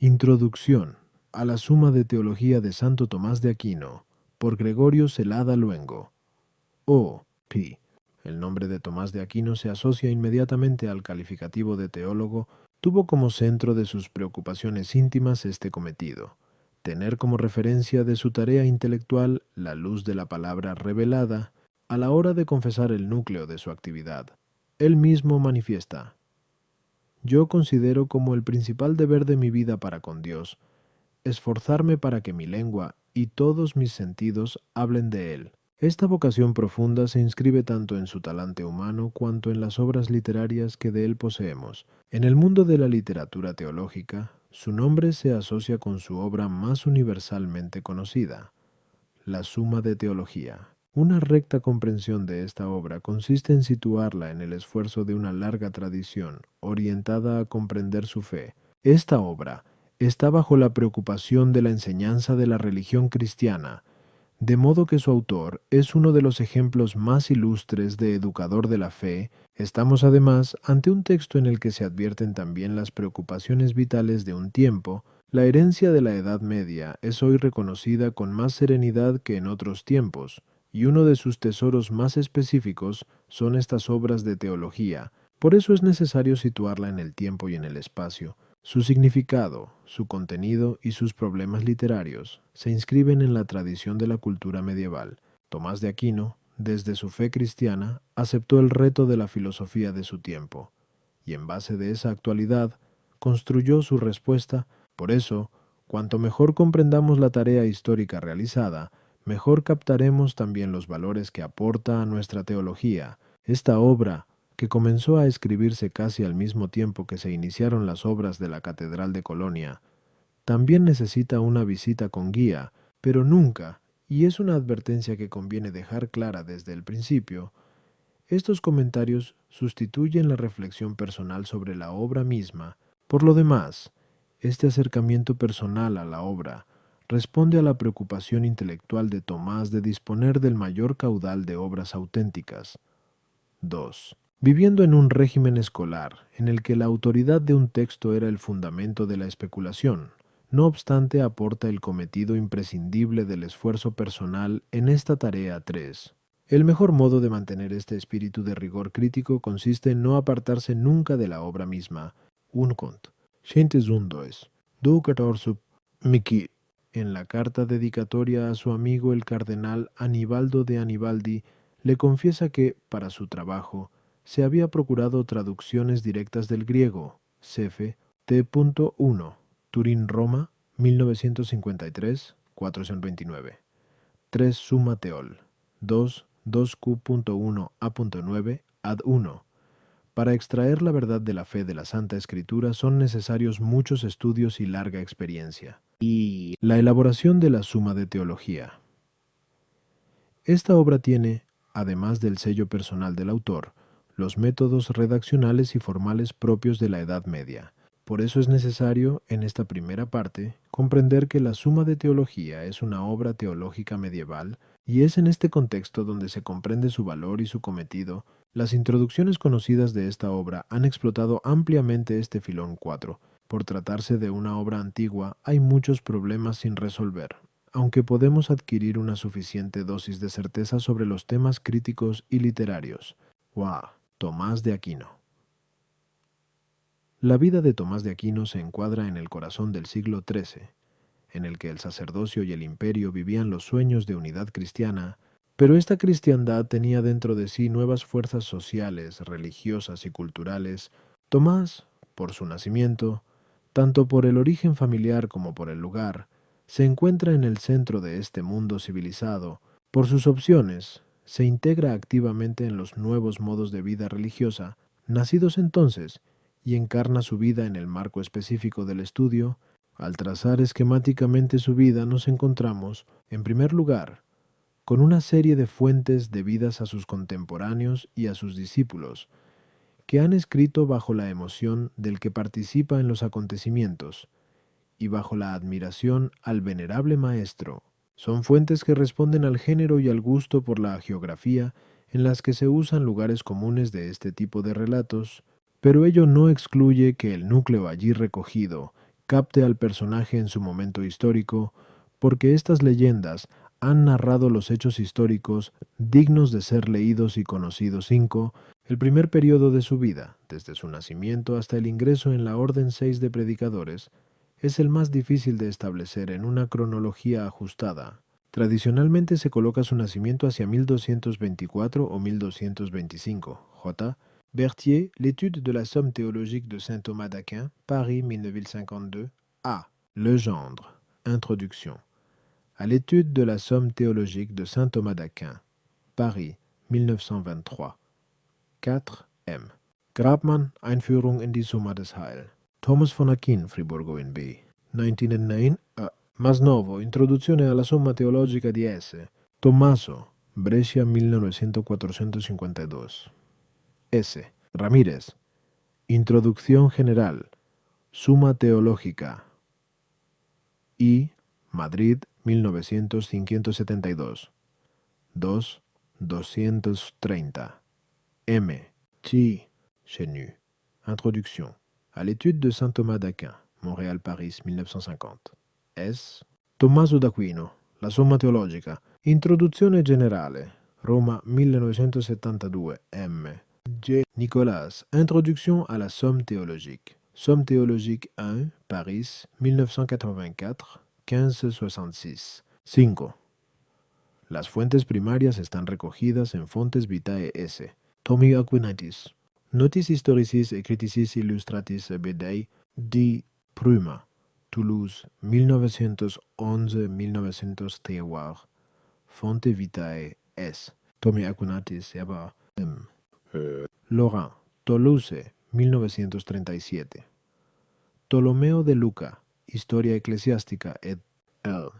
Introducción a la Suma de Teología de Santo Tomás de Aquino, por Gregorio Celada Luengo. O.P. El nombre de Tomás de Aquino se asocia inmediatamente al calificativo de teólogo. Tuvo como centro de sus preocupaciones íntimas este cometido: tener como referencia de su tarea intelectual la luz de la palabra revelada a la hora de confesar el núcleo de su actividad. Él mismo manifiesta: yo considero como el principal deber de mi vida para con Dios esforzarme para que mi lengua y todos mis sentidos hablen de Él. Esta vocación profunda se inscribe tanto en su talante humano cuanto en las obras literarias que de él poseemos. En el mundo de la literatura teológica, su nombre se asocia con su obra más universalmente conocida, la Suma de Teología. Una recta comprensión de esta obra consiste en situarla en el esfuerzo de una larga tradición orientada a comprender su fe. Esta obra está bajo la preocupación de la enseñanza de la religión cristiana, de modo que su autor es uno de los ejemplos más ilustres de educador de la fe. Estamos además ante un texto en el que se advierten también las preocupaciones vitales de un tiempo. La herencia de la Edad Media es hoy reconocida con más serenidad que en otros tiempos, y uno de sus tesoros más específicos son estas obras de teología. Por eso es necesario situarla en el tiempo y en el espacio. Su significado, su contenido y sus problemas literarios se inscriben en la tradición de la cultura medieval. Tomás de Aquino, desde su fe cristiana, aceptó el reto de la filosofía de su tiempo, y en base de esa actualidad, construyó su respuesta. Por eso, cuanto mejor comprendamos la tarea histórica realizada, mejor captaremos también los valores que aporta a nuestra teología. Esta obra, que comenzó a escribirse casi al mismo tiempo que se iniciaron las obras de la Catedral de Colonia, también necesita una visita con guía, pero nunca, y es una advertencia que conviene dejar clara desde el principio, estos comentarios sustituyen la reflexión personal sobre la obra misma. Por lo demás, este acercamiento personal a la obra responde a la preocupación intelectual de Tomás de disponer del mayor caudal de obras auténticas. 2. Viviendo en un régimen escolar en el que la autoridad de un texto era el fundamento de la especulación, no obstante aporta el cometido imprescindible del esfuerzo personal en esta tarea 3. El mejor modo de mantener este espíritu de rigor crítico consiste en no apartarse nunca de la obra misma. Un cont. Scientesundoes. Du 14 Miki. En la carta dedicatoria a su amigo el cardenal Anibaldo de Anibaldi, le confiesa que, para su trabajo, se había procurado traducciones directas del griego, Cefe, T.1, Turín-Roma, 1953, 429. 3 Summa Teol, 2, 2Q.1 A.9, ad 1. Para extraer la verdad de la fe de la Santa Escritura son necesarios muchos estudios y larga experiencia. Y la elaboración de la Suma de Teología. Esta obra tiene, además del sello personal del autor, los métodos redaccionales y formales propios de la Edad Media. Por eso es necesario, en esta primera parte, comprender que la Suma de Teología es una obra teológica medieval, y es en este contexto donde se comprende su valor y su cometido. Las introducciones conocidas de esta obra han explotado ampliamente este filón 4. Por tratarse de una obra antigua, hay muchos problemas sin resolver, aunque podemos adquirir una suficiente dosis de certeza sobre los temas críticos y literarios. Tomás de Aquino. La vida de Tomás de Aquino se encuadra en el corazón del siglo XIII, en el que el sacerdocio y el imperio vivían los sueños de unidad cristiana, pero esta cristiandad tenía dentro de sí nuevas fuerzas sociales, religiosas y culturales. Tomás, por su nacimiento, tanto por el origen familiar como por el lugar, se encuentra en el centro de este mundo civilizado. Por sus opciones, se integra activamente en los nuevos modos de vida religiosa, nacidos entonces, y encarna su vida en el marco específico del estudio. Al trazar esquemáticamente su vida nos encontramos, en primer lugar, con una serie de fuentes debidas a sus contemporáneos y a sus discípulos, que han escrito bajo la emoción del que participa en los acontecimientos, y bajo la admiración al venerable maestro. Son fuentes que responden al género y al gusto por la geografía, en las que se usan lugares comunes de este tipo de relatos, pero ello no excluye que el núcleo allí recogido capte al personaje en su momento histórico, porque estas leyendas han narrado los hechos históricos dignos de ser leídos y conocidos. 5. El primer periodo de su vida, desde su nacimiento hasta el ingreso en la Orden 6 de Predicadores, es el más difícil de establecer en una cronología ajustada. Tradicionalmente se coloca su nacimiento hacia 1224 o 1225. J. Berthier, l'étude de la somme théologique de saint Thomas d'Aquin, Paris 1952. A. Legendre. Introduction. À l'étude de la somme théologique de saint Thomas d'Aquin, Paris 1923. 4. M. Grabmann, Einführung in die Summa des Heil. Thomas von Aquin, Friburgo in B. 1909. A. Masnovo, Introduzione alla Somma Teologica di S. Tommaso, Brescia 1952. S. Ramírez, Introducción General, Summa Teológica. I. Madrid 1972. 2. 230. M. G. Chenu. Introduction. À l'étude de saint Thomas d'Aquin, Montréal-Paris 1950. S. Tommaso d'Aquino, La Somma Teologica. Introduzione Generale, Roma 1972. M. J. Nicolas, Introduction à la Somme théologique. Somme théologique 1, Paris, 1984, 1566. 5. Las fuentes primarias están recogidas en Fontes Vitae S. Tommy Aquinitis. Notis historicis et criticis illustratis Bedei di Pruma. Toulouse, 1911-1903. Fonte Vitae S. Tommy Aquinitis, aber M. Laurent, Toulouse, 1937. Tolomeo de Luca, Historia Ecclesiastica et al.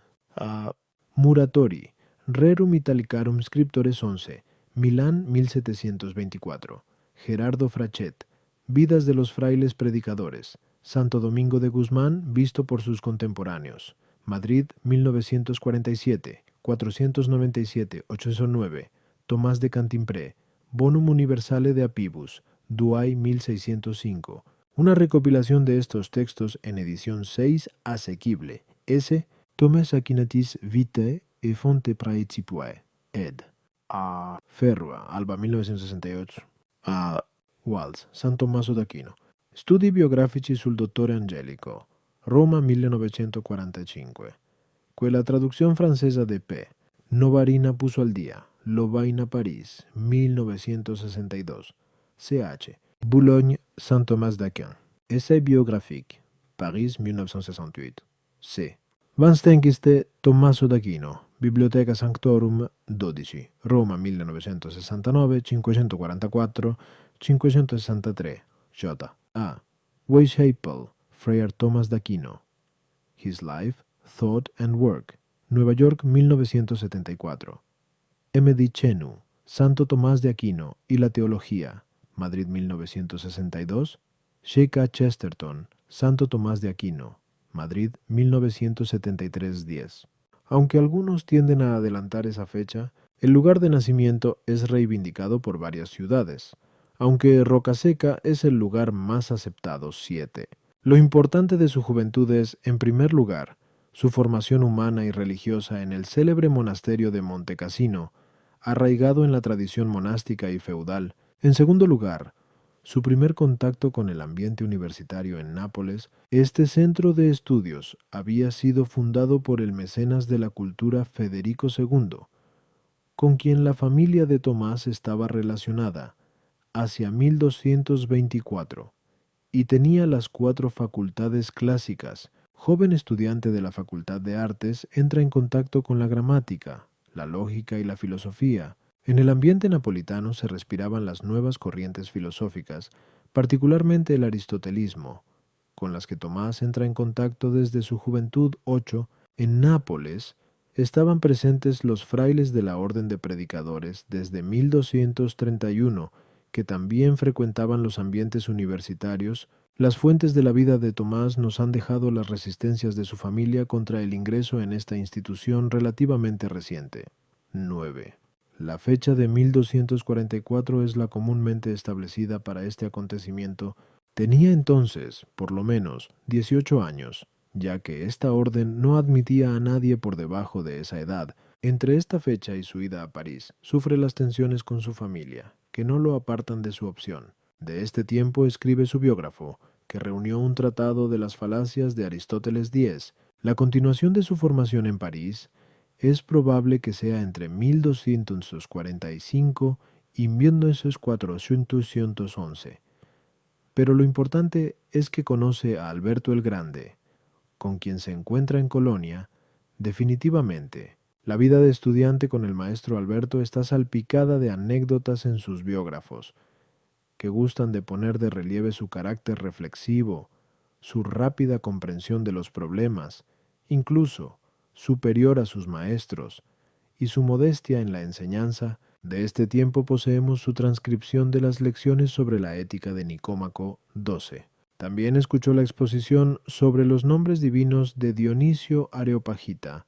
Muratori, Rerum Italicarum Scriptores 11, Milán 1724. Gerardo Frachet, Vidas de los frailes predicadores. Santo Domingo de Guzmán, visto por sus contemporáneos. Madrid 1947, 497-809. Tomás de Cantimpré, Bonum Universale de Apibus, Douai 1605. Una recopilación de estos textos en edición 6 asequible. S. Thomas Aquinitis Vitae et Fonte Praetipue. Ed. A. Ferrua, Alba 1968. A. Walls, San Tommaso d'Aquino. Studi biografici sul dottore Angelico. Roma 1945. Quella traducción francesa de P. Novarina puso al día. Lovaina París, 1962. Ch. Boulogne, Saint Thomas d'Aquin. Essai biographique. Paris, 1968. C. Van Stenkiste, Tommaso d'Aquino. Biblioteca Sanctorum, 12. Roma, 1969, 544, 563. J. A. Weishaupt, Friar Thomas d'Aquino. His Life, Thought and Work. Nueva York, 1974. M. Di Chenu, Santo Tomás de Aquino y la Teología, Madrid 1962. Sheikha Chesterton, Santo Tomás de Aquino, Madrid 1973-10. Aunque algunos tienden a adelantar esa fecha, el lugar de nacimiento es reivindicado por varias ciudades, aunque Rocaseca es el lugar más aceptado, 7. Lo importante de su juventud es, en primer lugar, su formación humana y religiosa en el célebre monasterio de Montecassino, arraigado en la tradición monástica y feudal. En segundo lugar, su primer contacto con el ambiente universitario en Nápoles. Este centro de estudios había sido fundado por el mecenas de la cultura Federico II, con quien la familia de Tomás estaba relacionada, hacia 1224, y tenía las 4 facultades clásicas. Joven estudiante de la Facultad de Artes, entra en contacto con la gramática, la lógica y la filosofía. En el ambiente napolitano se respiraban las nuevas corrientes filosóficas, particularmente el aristotelismo, con las que Tomás entra en contacto desde su juventud. 8. En Nápoles estaban presentes los frailes de la Orden de Predicadores desde 1231, que también frecuentaban los ambientes universitarios. Las fuentes de la vida de Tomás nos han dejado las resistencias de su familia contra el ingreso en esta institución relativamente reciente. 9. La fecha de 1244 es la comúnmente establecida para este acontecimiento, Tenía entonces, por lo menos, 18 años, ya que esta orden no admitía a nadie por debajo de esa edad. Entre esta fecha y su ida a París, sufre las tensiones con su familia, que no lo apartan de su opción. De este tiempo escribe su biógrafo, que reunió un tratado de las falacias de Aristóteles X. La continuación de su formación en París es probable que sea entre 1245 y 1411. Pero lo importante es que conoce a Alberto el Grande, con quien se encuentra en Colonia. Definitivamente, la vida de estudiante con el maestro Alberto está salpicada de anécdotas en sus biógrafos, que gustan de poner de relieve su carácter reflexivo, su rápida comprensión de los problemas, incluso superior a sus maestros, y su modestia en la enseñanza. De este tiempo poseemos su transcripción de las lecciones sobre la ética de Nicómaco XII. También escuchó la exposición sobre los nombres divinos de Dionisio Areopagita,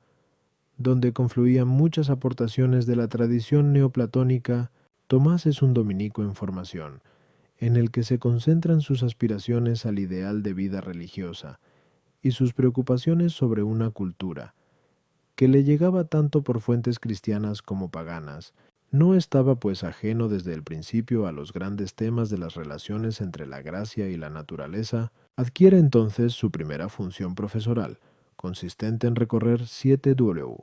donde confluían muchas aportaciones de la tradición neoplatónica. Tomás es un dominico en formación, en el que se concentran sus aspiraciones al ideal de vida religiosa y sus preocupaciones sobre una cultura que le llegaba tanto por fuentes cristianas como paganas. No estaba pues ajeno desde el principio a los grandes temas de las relaciones entre la gracia y la naturaleza. Adquiere entonces su primera función profesoral, consistente en recorrer 7 W.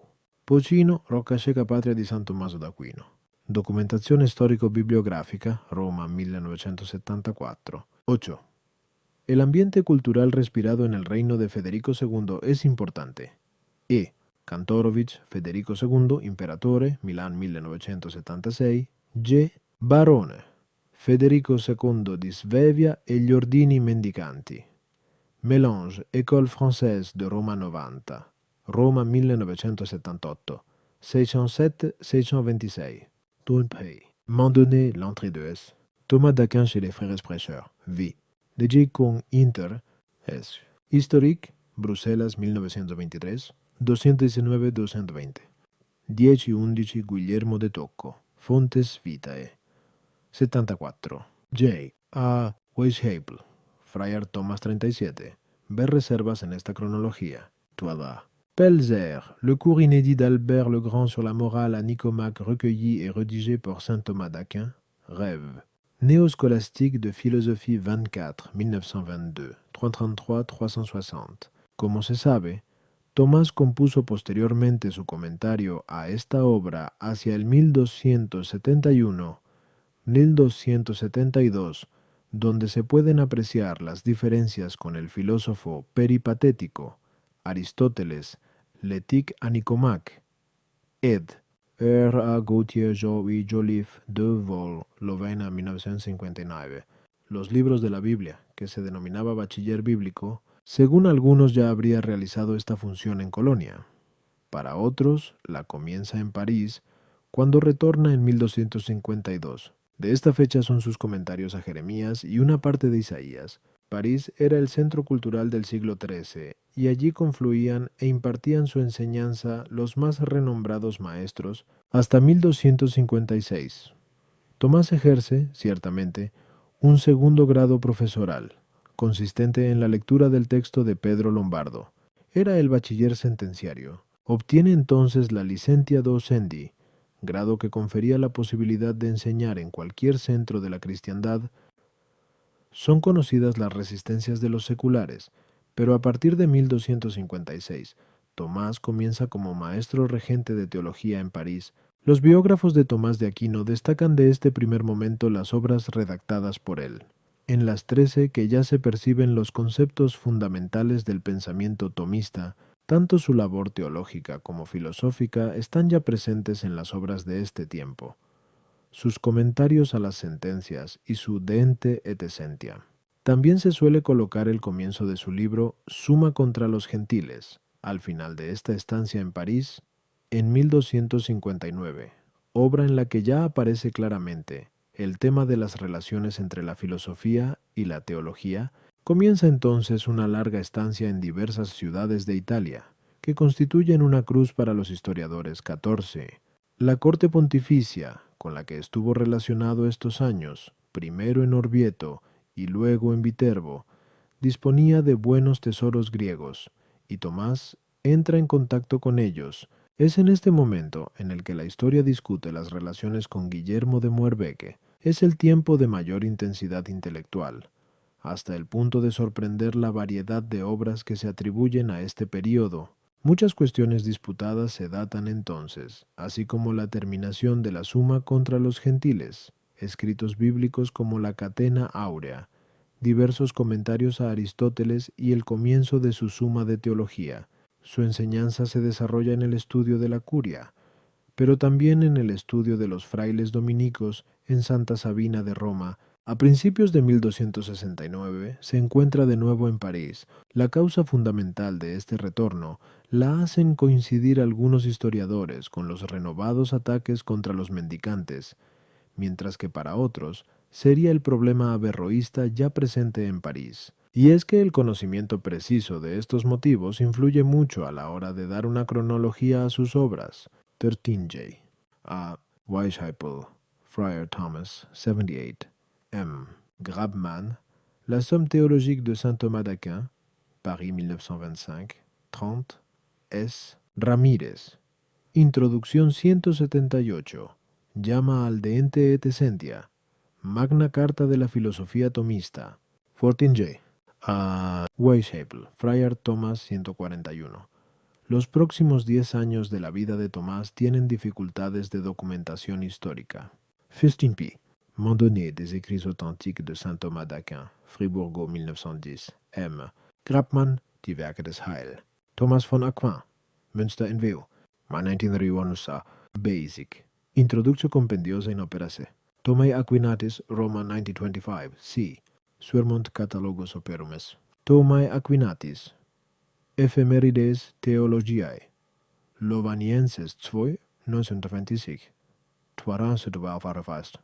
Poggino, Rocca Ceca Patria di San Tommaso d'Aquino. Documentazione storico-bibliografica, Roma 1974. 8. El ambiente cultural respirado en el reino de Federico II es importante. E. Kantorowicz, Federico II, Imperatore, Milan 1976. G. Barone, Federico II di Svevia e gli ordini mendicanti. Mélange, École Française de Roma 90. Roma 1978. 607-626. Tourpay. Mandonnet, l'entrée de S. Thomas d'Aquin chez les frères prêcheurs. V. De J. Kung Inter. S. Historique, Bruselas 1923. 219-220. 10 y 11 Guillermo de Tocco. Fontes Vitae. 74. J. A. Weishaupt. Friar Thomas 37. Ver reservas en esta cronología. 12. Pelzer, le cours inédit d'Albert le Grand sur la morale à Nicomaque recueilli et rédigé par saint Thomas d'Aquin. Rêve. Néoscolastique de philosophie 24, 1922, 333-360. Como se sabe, Tomás compuso posteriormente su comentario a esta obra hacia el 1271-1272, donde se pueden apreciar las diferencias con el filósofo peripatético Aristóteles, L'éthique à Nicomaque, ed. R. A. Gautier y Joliffe de Vol, Lovena 1959. Los libros de la Biblia, que se denominaba Bachiller Bíblico, según algunos ya habría realizado esta función en Colonia. Para otros, la comienza en París, cuando retorna en 1252. De esta fecha son sus comentarios a Jeremías y una parte de Isaías. París era el centro cultural del siglo XIII, y allí confluían e impartían su enseñanza los más renombrados maestros hasta 1256. Tomás ejerce, ciertamente, un segundo grado profesoral, consistente en la lectura del texto de Pedro Lombardo. Era el bachiller sentenciario. Obtiene entonces la licentia docendi, grado que confería la posibilidad de enseñar en cualquier centro de la cristiandad. Son conocidas las resistencias de los seculares, pero a partir de 1256, Tomás comienza como maestro regente de teología en París. Los biógrafos de Tomás de Aquino destacan de este primer momento las obras redactadas por él. En las 13 que ya se perciben los conceptos fundamentales del pensamiento tomista, tanto su labor teológica como filosófica están ya presentes en las obras de este tiempo. Sus comentarios a las sentencias y su De ente et essentia. También se suele colocar el comienzo de su libro Suma contra los gentiles, al final de esta estancia en París, en 1259, obra en la que ya aparece claramente el tema de las relaciones entre la filosofía y la teología. Comienza entonces una larga estancia en diversas ciudades de Italia, que constituyen una cruz para los historiadores. 14. La corte pontificia, con la que estuvo relacionado estos años, primero en Orvieto y luego en Viterbo, disponía de buenos tesoros griegos, y Tomás entra en contacto con ellos. Es en este momento en el que la historia discute las relaciones con Guillermo de Moerbeke. Es el tiempo de mayor intensidad intelectual, hasta el punto de sorprender la variedad de obras que se atribuyen a este período. Muchas cuestiones disputadas se datan entonces, así como la terminación de la Suma contra los gentiles, escritos bíblicos como la Catena Áurea, diversos comentarios a Aristóteles y el comienzo de su Suma de Teología. Su enseñanza se desarrolla en el estudio de la curia, pero también en el estudio de los frailes dominicos en Santa Sabina de Roma. A principios de 1269 se encuentra de nuevo en París. La causa fundamental de este retorno la hacen coincidir algunos historiadores con los renovados ataques contra los mendicantes, mientras que para otros sería el problema averroísta ya presente en París. Y es que el conocimiento preciso de estos motivos influye mucho a la hora de dar una cronología a sus obras. 13J. A. Weishaupt, Friar Thomas, 78. M. Grabmann, La Somme théologique de Saint Thomas d'Aquin, Paris 1925. 30. S. Ramírez. Introducción 178. Llama al deente et essentia. Magna Carta de la Filosofía Tomista. 14J. A. Weishaupt, Friar Thomas 141. Los próximos 10 años de la vida de Tomás tienen dificultades de documentación histórica. 15P. Mondonné des écrits authentiques de Saint Thomas d'Aquin, Fribourg 1910. M. Grabmann, Die Werke des Heil. Thomas von Aquin, Münster en Veo, 1931. Basic. Introductio compendiosa in opera se. Thomae Aquinatis, Roma 1925. C. Suermunt Catalogus Operum. Thomae Aquinatis. Ephemerides Theologiae. Lovanienses 2, 1926. Toirin se devoir verfasst.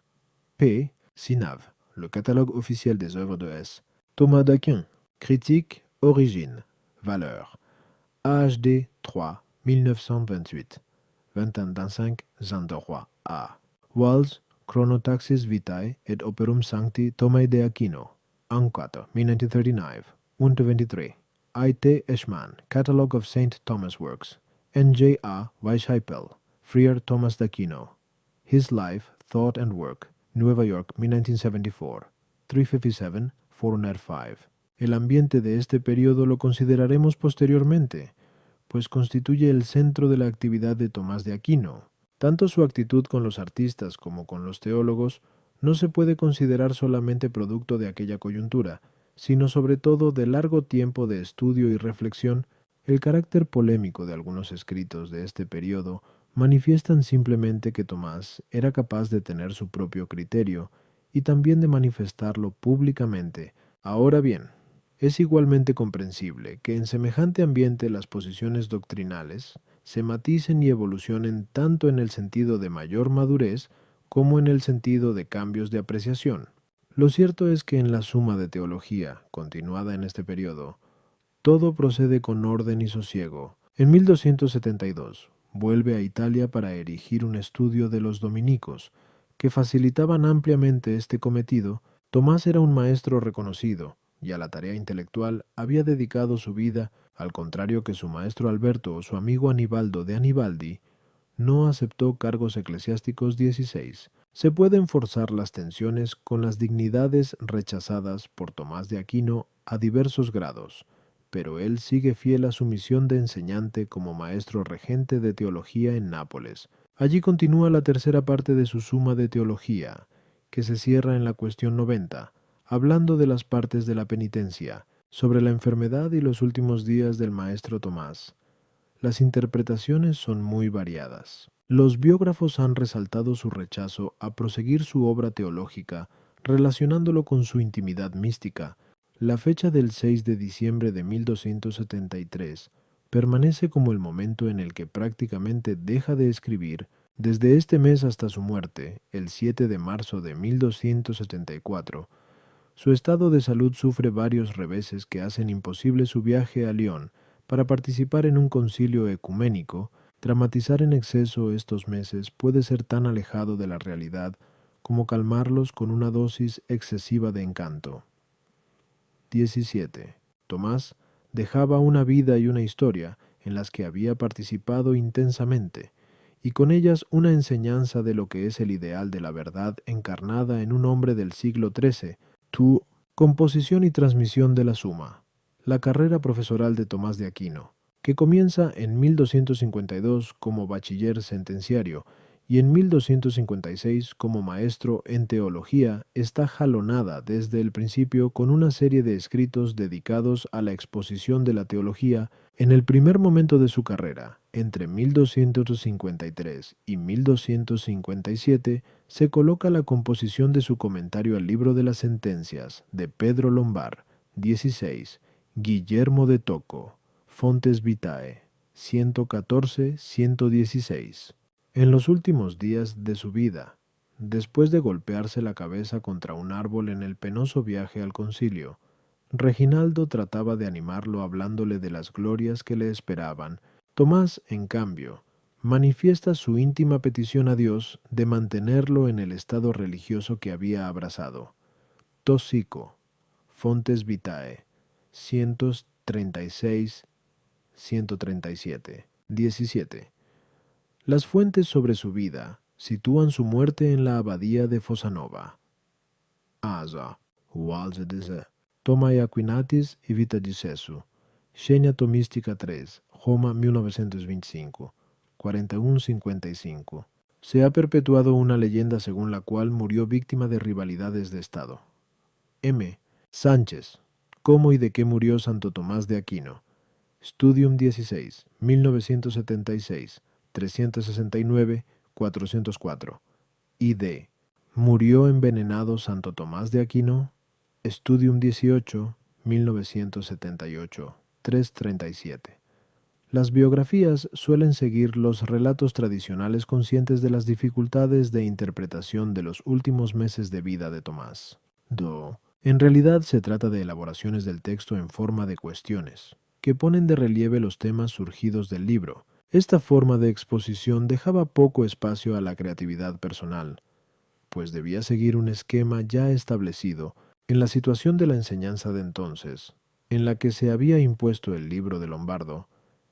P. Sinav, le catalogue officiel des œuvres de S. Thomas d'Aquin. Critique, origine, valeur. AHD 3, 1928. 21-25, Zanderoy A. Walls, Chronotaxis Vitae et Operum Sancti Thomae de Aquino. Anquato, 1939. 1-23. I.T. Eschmann, Catalogue of St. Thomas Works. N.J.A. Weishaupt, Friar Thomas d'Aquino. His Life, Thought and Work. Nueva York, 1974. 357, 405. El ambiente de este periodo lo consideraremos posteriormente, pues constituye el centro de la actividad de Tomás de Aquino. Tanto su actitud con los artistas como con los teólogos no se puede considerar solamente producto de aquella coyuntura, sino sobre todo de largo tiempo de estudio y reflexión. El carácter polémico de algunos escritos de este periodo manifiestan simplemente que Tomás era capaz de tener su propio criterio y también de manifestarlo públicamente. Ahora bien, es igualmente comprensible que en semejante ambiente las posiciones doctrinales se maticen y evolucionen tanto en el sentido de mayor madurez como en el sentido de cambios de apreciación. Lo cierto es que en la Suma de Teología, continuada en este periodo, todo procede con orden y sosiego. En 1272 vuelve a Italia para erigir un estudio de los dominicos, que facilitaban ampliamente este cometido. Tomás era un maestro reconocido, y a la tarea intelectual había dedicado su vida, al contrario que su maestro Alberto o su amigo Anibaldo de Anibaldi. No aceptó cargos eclesiásticos 16. Se pueden forzar las tensiones con las dignidades rechazadas por Tomás de Aquino a diversos grados, pero él sigue fiel a su misión de enseñante como maestro regente de teología en Nápoles. Allí continúa la tercera parte de su Suma de Teología, que se cierra en la cuestión 90, hablando de las partes de la penitencia, sobre la enfermedad y los últimos días del maestro Tomás. Las interpretaciones son muy variadas. Los biógrafos han resaltado su rechazo a proseguir su obra teológica, relacionándolo con su intimidad mística. La fecha del 6 de diciembre de 1273 permanece como el momento en el que prácticamente deja de escribir. Desde este mes hasta su muerte, el 7 de marzo de 1274, su estado de salud sufre varios reveses que hacen imposible su viaje a Lyon para participar en un concilio ecuménico. Dramatizar en exceso estos meses puede ser tan alejado de la realidad como calmarlos con una dosis excesiva de encanto. 17. Tomás dejaba una vida y una historia en las que había participado intensamente, y con ellas una enseñanza de lo que es el ideal de la verdad encarnada en un hombre del siglo XIII, tu composición y transmisión de la Suma, la carrera profesoral de Tomás de Aquino, que comienza en 1252 como bachiller sentenciario y en 1256 como maestro en teología, está jalonada desde el principio con una serie de escritos dedicados a la exposición de la teología en el primer momento de su carrera. Entre 1253 y 1257 se coloca la composición de su comentario al libro de las sentencias de Pedro Lombard, 16, Guillermo de Tocco, Fontes Vitae, 114-116. En los últimos días de su vida, después de golpearse la cabeza contra un árbol en el penoso viaje al concilio, Reginaldo trataba de animarlo hablándole de las glorias que le esperaban. Tomás, en cambio, manifiesta su íntima petición a Dios de mantenerlo en el estado religioso que había abrazado. Tosico, Fontes Vitae, 136-137. 17. Las fuentes sobre su vida sitúan su muerte en la abadía de Fossanova. Asa, Walze de Ze, Toma e Aquinatis e Vita di Sesu, Xenia Tomística 3, Roma 1925, 41-55. Se ha perpetuado una leyenda según la cual murió víctima de rivalidades de Estado. M. Sánchez, ¿cómo y de qué murió Santo Tomás de Aquino? Studium 16, 1976, 369-404. ID. ¿Murió envenenado Santo Tomás de Aquino? Studium 18, 1978, 337. Las biografías suelen seguir los relatos tradicionales conscientes de las dificultades de interpretación de los últimos meses de vida de Tomás. Do. En realidad se trata de elaboraciones del texto en forma de cuestiones, que ponen de relieve los temas surgidos del libro. Esta forma de exposición dejaba poco espacio a la creatividad personal, pues debía seguir un esquema ya establecido en la situación de la enseñanza de entonces, en la que se había impuesto el libro de Lombardo.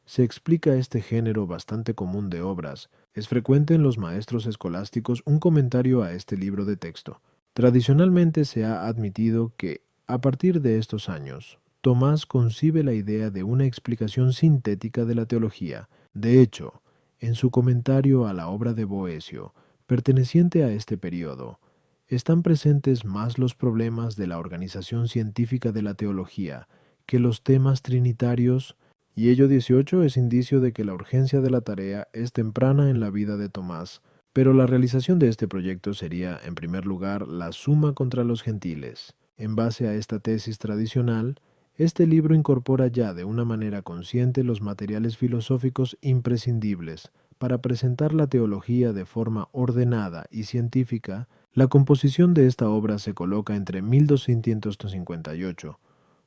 Se explica este género bastante común de obras. Es frecuente en los maestros escolásticos un comentario a este libro de texto. Tradicionalmente se ha admitido que, a partir de estos años, Tomás concibe la idea de una explicación sintética de la teología. De hecho, en su comentario a la obra de Boecio, perteneciente a este periodo, están presentes más los problemas de la organización científica de la teología que los temas trinitarios, y ello 18 es indicio de que la urgencia de la tarea es temprana en la vida de Tomás, pero la realización de este proyecto sería, en primer lugar, la Suma contra los gentiles. En base a esta tesis tradicional, este libro incorpora ya de una manera consciente los materiales filosóficos imprescindibles para presentar la teología de forma ordenada y científica. La composición de esta obra se coloca entre 1258,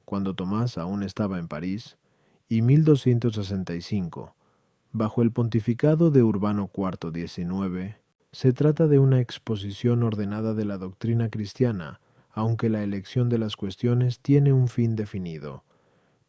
cuando Tomás aún estaba en París, y 1265, bajo el pontificado de Urbano IV 19. Se trata de una exposición ordenada de la doctrina cristiana, aunque la elección de las cuestiones tiene un fin definido: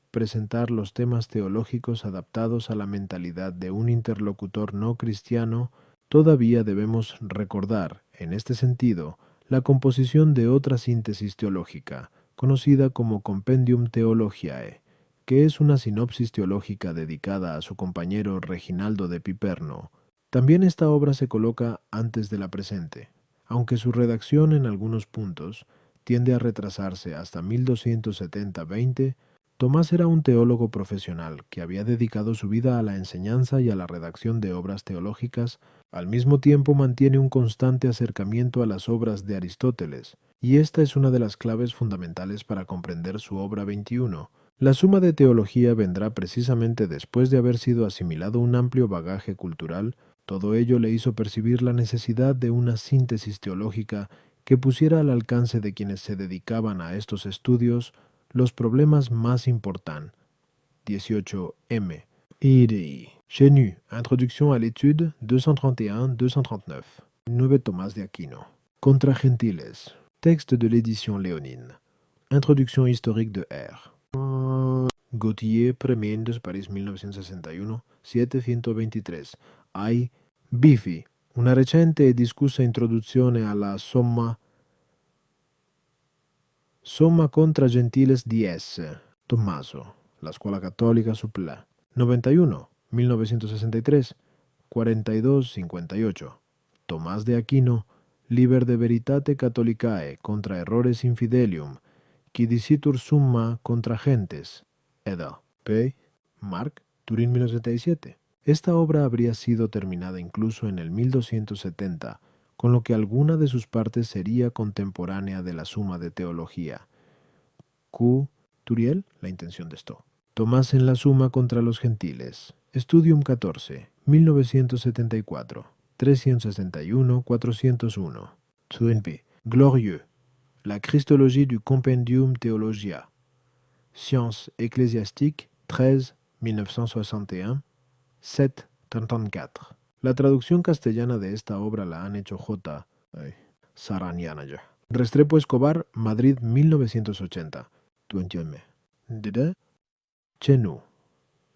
presentar los temas teológicos adaptados a la mentalidad de un interlocutor no cristiano. Todavía debemos recordar, en este sentido, la composición de otra síntesis teológica, conocida como Compendium Theologiae, que es una sinopsis teológica dedicada a su compañero Reginaldo de Piperno. También esta obra se coloca antes de la presente, aunque su redacción en algunos puntos tiende a retrasarse hasta 1270-20. Tomás era un teólogo profesional que había dedicado su vida a la enseñanza y a la redacción de obras teológicas. Al mismo tiempo mantiene un constante acercamiento a las obras de Aristóteles, y esta es una de las claves fundamentales para comprender su obra 21. La Suma de Teología vendrá precisamente después de haber sido asimilado un amplio bagaje cultural. Todo ello le hizo percibir la necesidad de una síntesis teológica que pusiera al alcance de quienes se dedicaban a estos estudios los problemas más importantes. 18M. Iri. Chenu. Introduction à l'étude 231-239. 9 Tomás de Aquino. Contra Gentiles. Texte de l'édition léonine. Introducción historique de R. Gautier, Premiendes, París 1961, 723. Hay Bifi, una recente e discussa introduzione alla Somma contra Gentiles di S. Tommaso, la Scuola Cattolica Supplà. 91, 1963, 42-58. Tomás de Aquino, Liber de Veritate Catholicae contra Errores Infidelium, qui dicitur summa contra gentes. Eda. P. Mark, Turín 1977. Esta obra habría sido terminada incluso en el 1270, con lo que alguna de sus partes sería contemporánea de la Suma de Teología. Q. Turiel, la intención de esto. Tomás en la Suma contra los Gentiles. Studium 14, 1974, 361-401. Twinby. Glorieux. La Christologie du Compendium Theologia. Sciences ecclésiastiques, 13, 1961, 734. La traducción castellana de esta obra la han hecho J. Saranyanaja. Restrepo Escobar, Madrid 1980. Tuentienme. Dede. Chenu.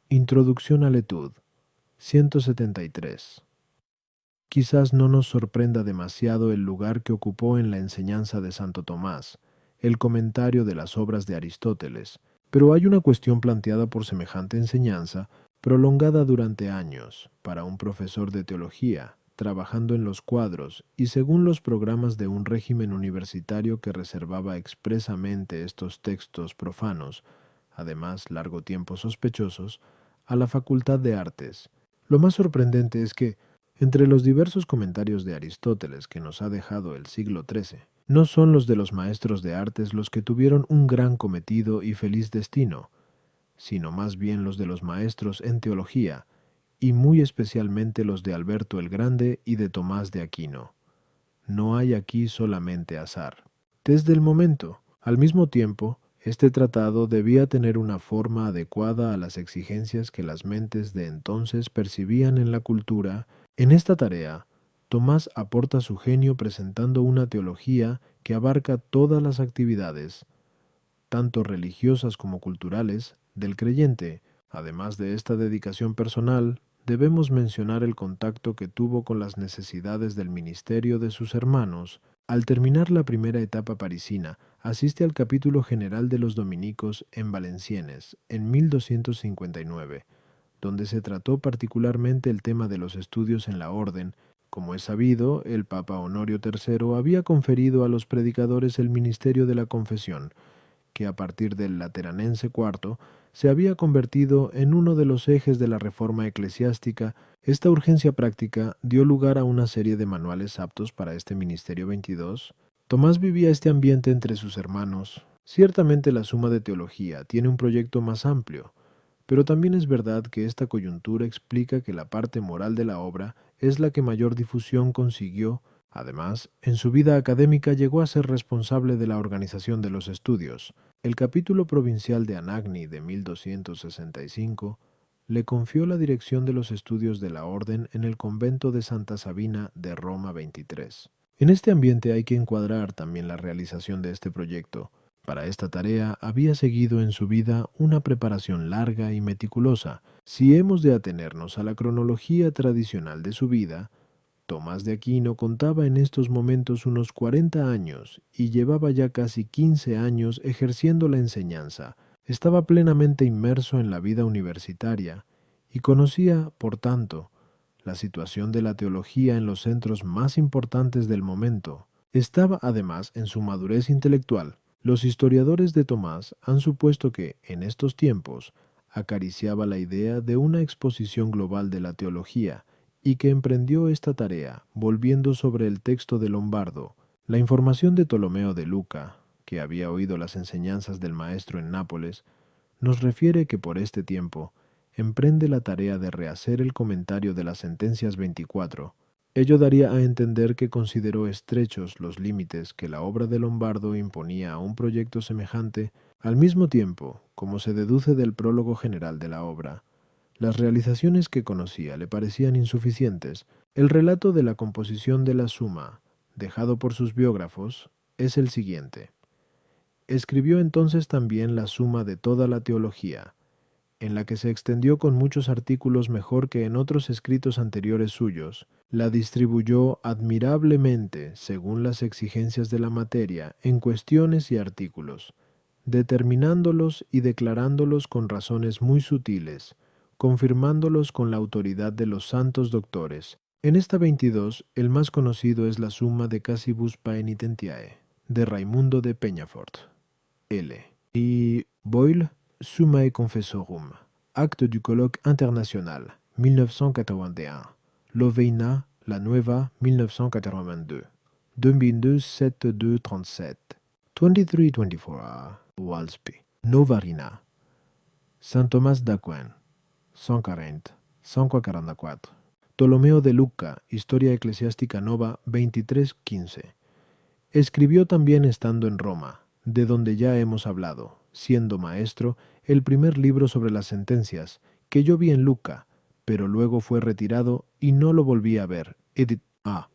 Introducción a l'Etude. 173. Quizás no nos sorprenda demasiado el lugar que ocupó en la enseñanza de Santo Tomás, el comentario de las obras de Aristóteles, pero hay una cuestión planteada por semejante enseñanza, prolongada durante años, para un profesor de teología, trabajando en los cuadros y según los programas de un régimen universitario que reservaba expresamente estos textos profanos, además largo tiempo sospechosos, a la Facultad de Artes. Lo más sorprendente es que, entre los diversos comentarios de Aristóteles que nos ha dejado el siglo XIII, no son los de los maestros de artes los que tuvieron un gran cometido y feliz destino, sino más bien los de los maestros en teología, y muy especialmente los de Alberto el Grande y de Tomás de Aquino. No hay aquí solamente azar. Desde el momento, al mismo tiempo, este tratado debía tener una forma adecuada a las exigencias que las mentes de entonces percibían en la cultura. En esta tarea, Tomás aporta su genio presentando una teología que abarca todas las actividades, tanto religiosas como culturales, del creyente. Además de esta dedicación personal, debemos mencionar el contacto que tuvo con las necesidades del ministerio de sus hermanos. Al terminar la primera etapa parisina, asiste al capítulo general de los dominicos en Valenciennes, en 1259, donde se trató particularmente el tema de los estudios en la orden. Como es sabido, el Papa Honorio III había conferido a los predicadores el ministerio de la confesión, que a partir del Lateranense IV se había convertido en uno de los ejes de la reforma eclesiástica. Esta urgencia práctica dio lugar a una serie de manuales aptos para este ministerio 22. Tomás vivía este ambiente entre sus hermanos. Ciertamente la Suma de Teología tiene un proyecto más amplio, pero también es verdad que esta coyuntura explica que la parte moral de la obra es la que mayor difusión consiguió. Además, en su vida académica llegó a ser responsable de la organización de los estudios. El capítulo provincial de Anagni de 1265 le confió la dirección de los estudios de la orden en el convento de Santa Sabina de Roma 23. En este ambiente hay que encuadrar también la realización de este proyecto. Para esta tarea había seguido en su vida una preparación larga y meticulosa. Si hemos de atenernos a la cronología tradicional de su vida, Tomás de Aquino contaba en estos momentos unos 40 años y llevaba ya casi 15 años ejerciendo la enseñanza. Estaba plenamente inmerso en la vida universitaria y conocía, por tanto, la situación de la teología en los centros más importantes del momento. Estaba además en su madurez intelectual. Los historiadores de Tomás han supuesto que, en estos tiempos, acariciaba la idea de una exposición global de la teología, y que emprendió esta tarea volviendo sobre el texto de Lombardo. La información de Ptolomeo de Luca, que había oído las enseñanzas del maestro en Nápoles, nos refiere que por este tiempo emprende la tarea de rehacer el comentario de las sentencias 24. Ello daría a entender que consideró estrechos los límites que la obra de Lombardo imponía a un proyecto semejante. Al mismo tiempo, como se deduce del prólogo general de la obra, las realizaciones que conocía le parecían insuficientes. El relato de la composición de la Suma, dejado por sus biógrafos, es el siguiente. Escribió entonces también la Suma de toda la teología, en la que se extendió con muchos artículos mejor que en otros escritos anteriores suyos. La distribuyó admirablemente, según las exigencias de la materia, en cuestiones y artículos, determinándolos y declarándolos con razones muy sutiles, confirmándolos con la autoridad de los santos doctores. En esta 22, el más conocido es la Summa de Casibus Paenitentiae, de Raimundo de Peñafort, L. Y Boyle, Summae Confessorum, Acte du Colloque International, 1981, Loveina, La Nueva, 1982, 2002, 7237, 2324, Walsby, Novarina, Saint Thomas d'Aquin, 140, 144, Ptolomeo de Lucca, Historia Eclesiástica Nova, 2315. Escribió también estando en Roma, de donde ya hemos hablado, siendo maestro, el primer libro sobre las sentencias, que yo vi en Lucca, pero luego fue retirado y no lo volví a ver. Edit A.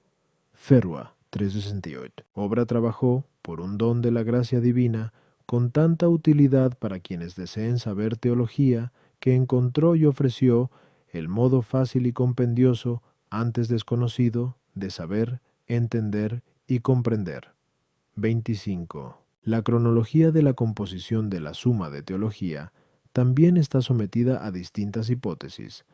Ferrua, 368. Obra trabajó, por un don de la gracia divina, con tanta utilidad para quienes deseen saber teología, que encontró y ofreció el modo fácil y compendioso, antes desconocido, de saber, entender y comprender. 25. La cronología de la composición de la Suma de Teología también está sometida a distintas hipótesis,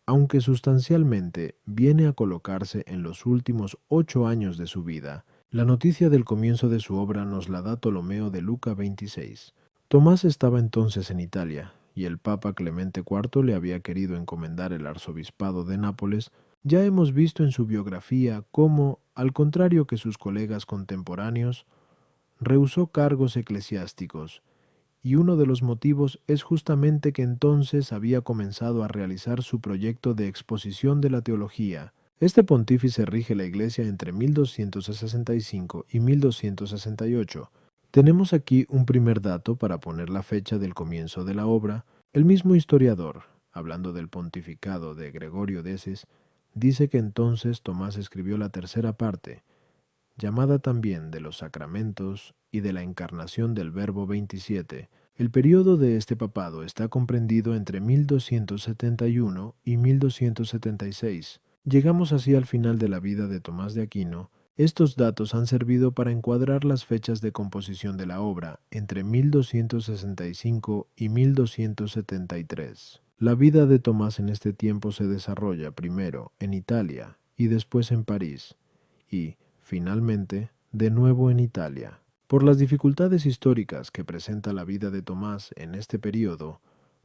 aunque sustancialmente viene a colocarse en los últimos 8 años de su vida. La noticia del comienzo de su obra nos la da Ptolomeo de Lucca 26. Tomás estaba entonces en Italia, y el Papa Clemente IV le había querido encomendar el arzobispado de Nápoles. Ya hemos visto en su biografía cómo, al contrario que sus colegas contemporáneos, rehusó cargos eclesiásticos, y uno de los motivos es justamente que entonces había comenzado a realizar su proyecto de exposición de la teología. Este pontífice rige la Iglesia entre 1265 y 1268. Tenemos aquí un primer dato para poner la fecha del comienzo de la obra. El mismo historiador, hablando del pontificado de Gregorio Deces, dice que entonces Tomás escribió la tercera parte, llamada también de los sacramentos y de la encarnación del Verbo 27. El periodo de este papado está comprendido entre 1271 y 1276. Llegamos así al final de la vida de Tomás de Aquino. Estos datos han servido para encuadrar las fechas de composición de la obra entre 1265 y 1273. La vida de Tomás en este tiempo se desarrolla primero en Italia y después en París, y, finalmente, de nuevo en Italia. Por las dificultades históricas que presenta la vida de Tomás en este período,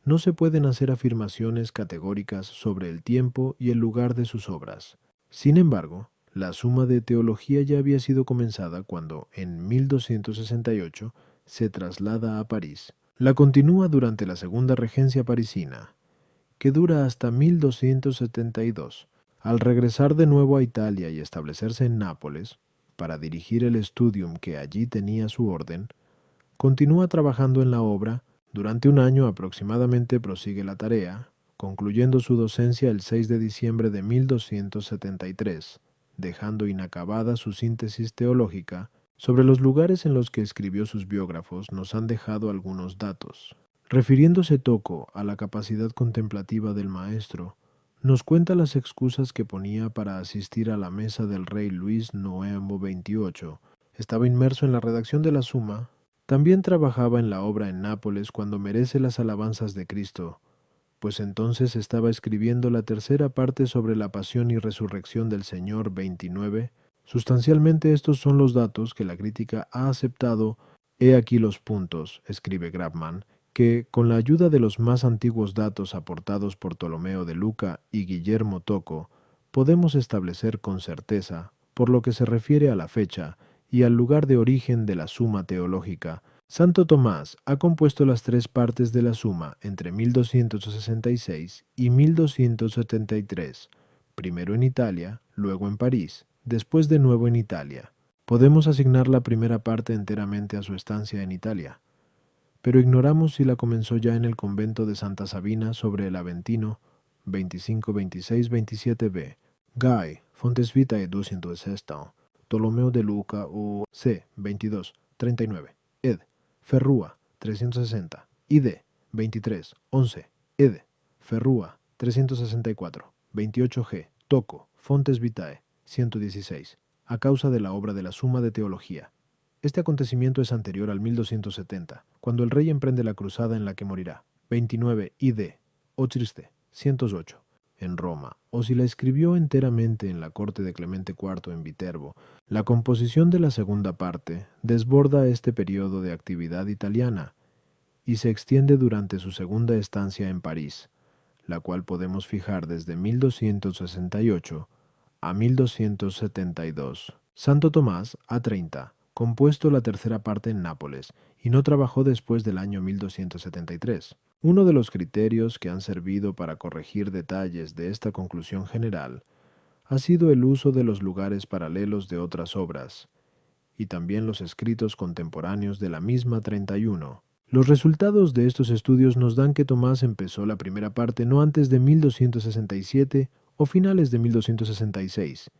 no se pueden hacer afirmaciones categóricas sobre el tiempo y el lugar de sus obras. Sin embargo, la Suma de Teología ya había sido comenzada cuando, en 1268, se traslada a París. La continúa durante la segunda regencia parisina, que dura hasta 1272. Al regresar de nuevo a Italia y establecerse en Nápoles, para dirigir el estudium que allí tenía su orden, continúa trabajando en la obra. Durante un año aproximadamente prosigue la tarea, concluyendo su docencia el 6 de diciembre de 1273, dejando inacabada su síntesis teológica. Sobre los lugares en los que escribió sus biógrafos nos han dejado algunos datos. Refiriéndose Tocco a la capacidad contemplativa del maestro, nos cuenta las excusas que ponía para asistir a la mesa del rey Luis Noemo XXVIII. Estaba inmerso en la redacción de la Suma. También trabajaba en la obra en Nápoles cuando merece las alabanzas de Cristo, pues entonces estaba escribiendo la tercera parte sobre la pasión y resurrección del Señor 29. Sustancialmente estos son los datos que la crítica ha aceptado. He aquí los puntos, escribe Grabman, que, con la ayuda de los más antiguos datos aportados por Ptolomeo de Lucca y Guillermo Tocco, podemos establecer con certeza, por lo que se refiere a la fecha y al lugar de origen de la Suma teológica. Santo Tomás ha compuesto las tres partes de la Suma entre 1266 y 1273, primero en Italia, luego en París, después de nuevo en Italia. Podemos asignar la primera parte enteramente a su estancia en Italia, pero ignoramos si la comenzó ya en el convento de Santa Sabina sobre el Aventino, 25, 26, 27b. Guy, Fontes Vitae 216, Ptolomeo de Lucca o C. 22, 39, ed. Ferrúa, 360, ID, 23, 11, ed, Ferrúa, 364, 28G, Toco, Fontes Vitae, 116, a causa de la obra de la Suma de Teología. Este acontecimiento es anterior al 1270, cuando el rey emprende la cruzada en la que morirá. 29, ID, Otriste, 108, en Roma, o si la escribió enteramente en la corte de Clemente IV en Viterbo. La composición de la segunda parte desborda este periodo de actividad italiana y se extiende durante su segunda estancia en París, la cual podemos fijar desde 1268 a 1272. Santo Tomás, A30, compuesto la tercera parte en Nápoles, y no trabajó después del año 1273. Uno de los criterios que han servido para corregir detalles de esta conclusión general ha sido el uso de los lugares paralelos de otras obras, y también los escritos contemporáneos de la misma 31. Los resultados de estos estudios nos dan que Tomás empezó la primera parte no antes de 1267 o finales de 1266,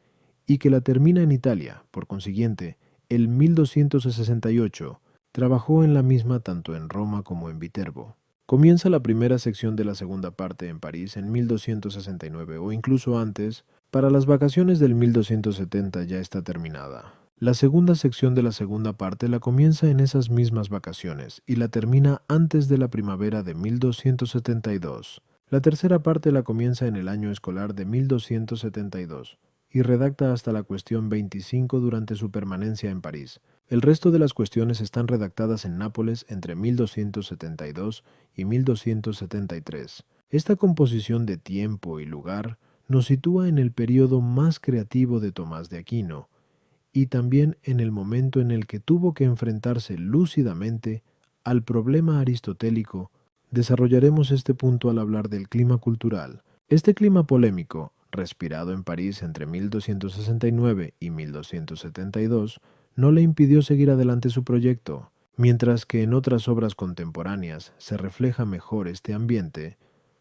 y que la termina en Italia. Por consiguiente, el 1268 trabajó en la misma tanto en Roma como en Viterbo. Comienza la primera sección de la segunda parte en París en 1269 o incluso antes. Para las vacaciones del 1270 ya está terminada. La segunda sección de la segunda parte la comienza en esas mismas vacaciones y la termina antes de la primavera de 1272. La tercera parte la comienza en el año escolar de 1272 y redacta hasta la cuestión 25 durante su permanencia en París. El resto de las cuestiones están redactadas en Nápoles entre 1272 y 1273. Esta composición de tiempo y lugar nos sitúa en el periodo más creativo de Tomás de Aquino, y también en el momento en el que tuvo que enfrentarse lúcidamente al problema aristotélico. Desarrollaremos este punto al hablar del clima cultural. Este clima polémico, respirado en París entre 1269 y 1272, no le impidió seguir adelante su proyecto. Mientras que en otras obras contemporáneas se refleja mejor este ambiente,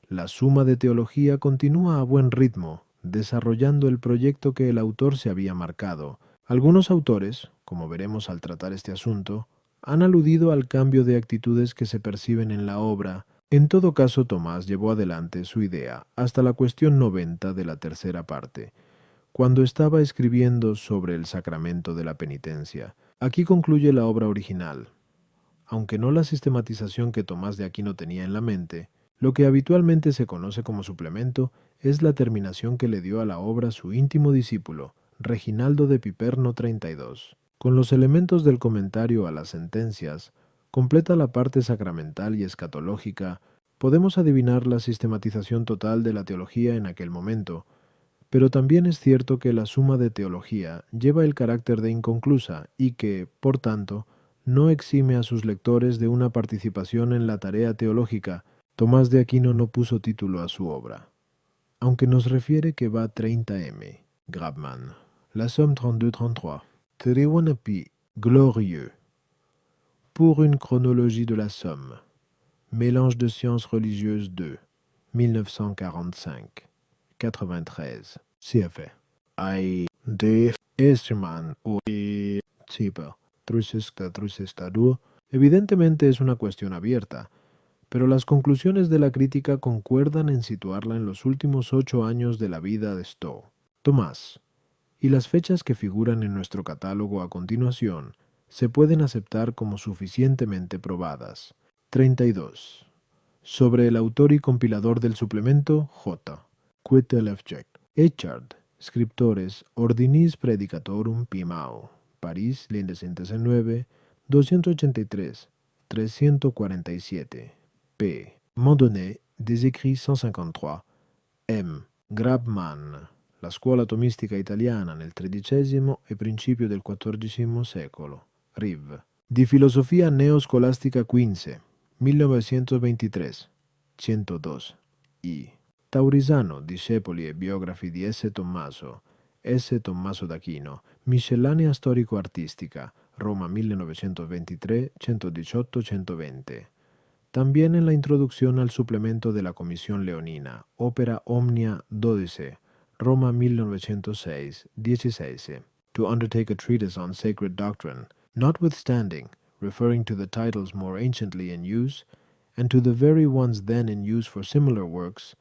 la Suma de Teología continúa a buen ritmo, desarrollando el proyecto que el autor se había marcado. Algunos autores, como veremos al tratar este asunto, han aludido al cambio de actitudes que se perciben en la obra. En todo caso, Tomás llevó adelante su idea hasta la cuestión 90 de la tercera parte, cuando estaba escribiendo sobre el sacramento de la penitencia. Aquí concluye la obra original. Aunque no la sistematización que Tomás de Aquino tenía en la mente, lo que habitualmente se conoce como suplemento es la terminación que le dio a la obra su íntimo discípulo, Reginaldo de Piperno 32. Con los elementos del comentario a las sentencias, completa la parte sacramental y escatológica. Podemos adivinar la sistematización total de la teología en aquel momento, pero también es cierto que la Suma de Teología lleva el carácter de inconclusa y que, por tanto, no exime a sus lectores de una participación en la tarea teológica. Tomás de Aquino no puso título a su obra, aunque nos refiere que va 30m. Grabman. La Somme 32-33. Triunepi glorieux. Pour une chronologie de la Somme. Mélange de sciences religieuses 2. 1945. 93. CF. I. D. Esterman o Zipper. Trusestadu. Evidentemente es una cuestión abierta, pero las conclusiones de la crítica concuerdan en situarla en los últimos 8 años de la vida de Stowe. Tomás, y las fechas que figuran en nuestro catálogo a continuación se pueden aceptar como suficientemente probadas. 32. Sobre el autor y compilador del suplemento, J. Quitteleffect. Echard, Scriptores Ordinis Predicatorum Pimao. París, Lindesintese 9, 283, 347. P. Mondonnet, des écrits 153. M. Grabman. La scuola tomistica italiana nel XIII e principio del XIV secolo. Riv. Di filosofia neoscolastica quince. 1923. 102. I. Taurisano, discepoli e biografi di S. Tommaso d'Aquino, miscellanea storico-artistica, Roma 1923, 118-120. También en la introducción al suplemento de la Comisión Leonina, Opera Omnia 12, Roma 1906, 16. To undertake a treatise on sacred doctrine, notwithstanding, referring to the titles more anciently in use, and to the very ones then in use for similar works,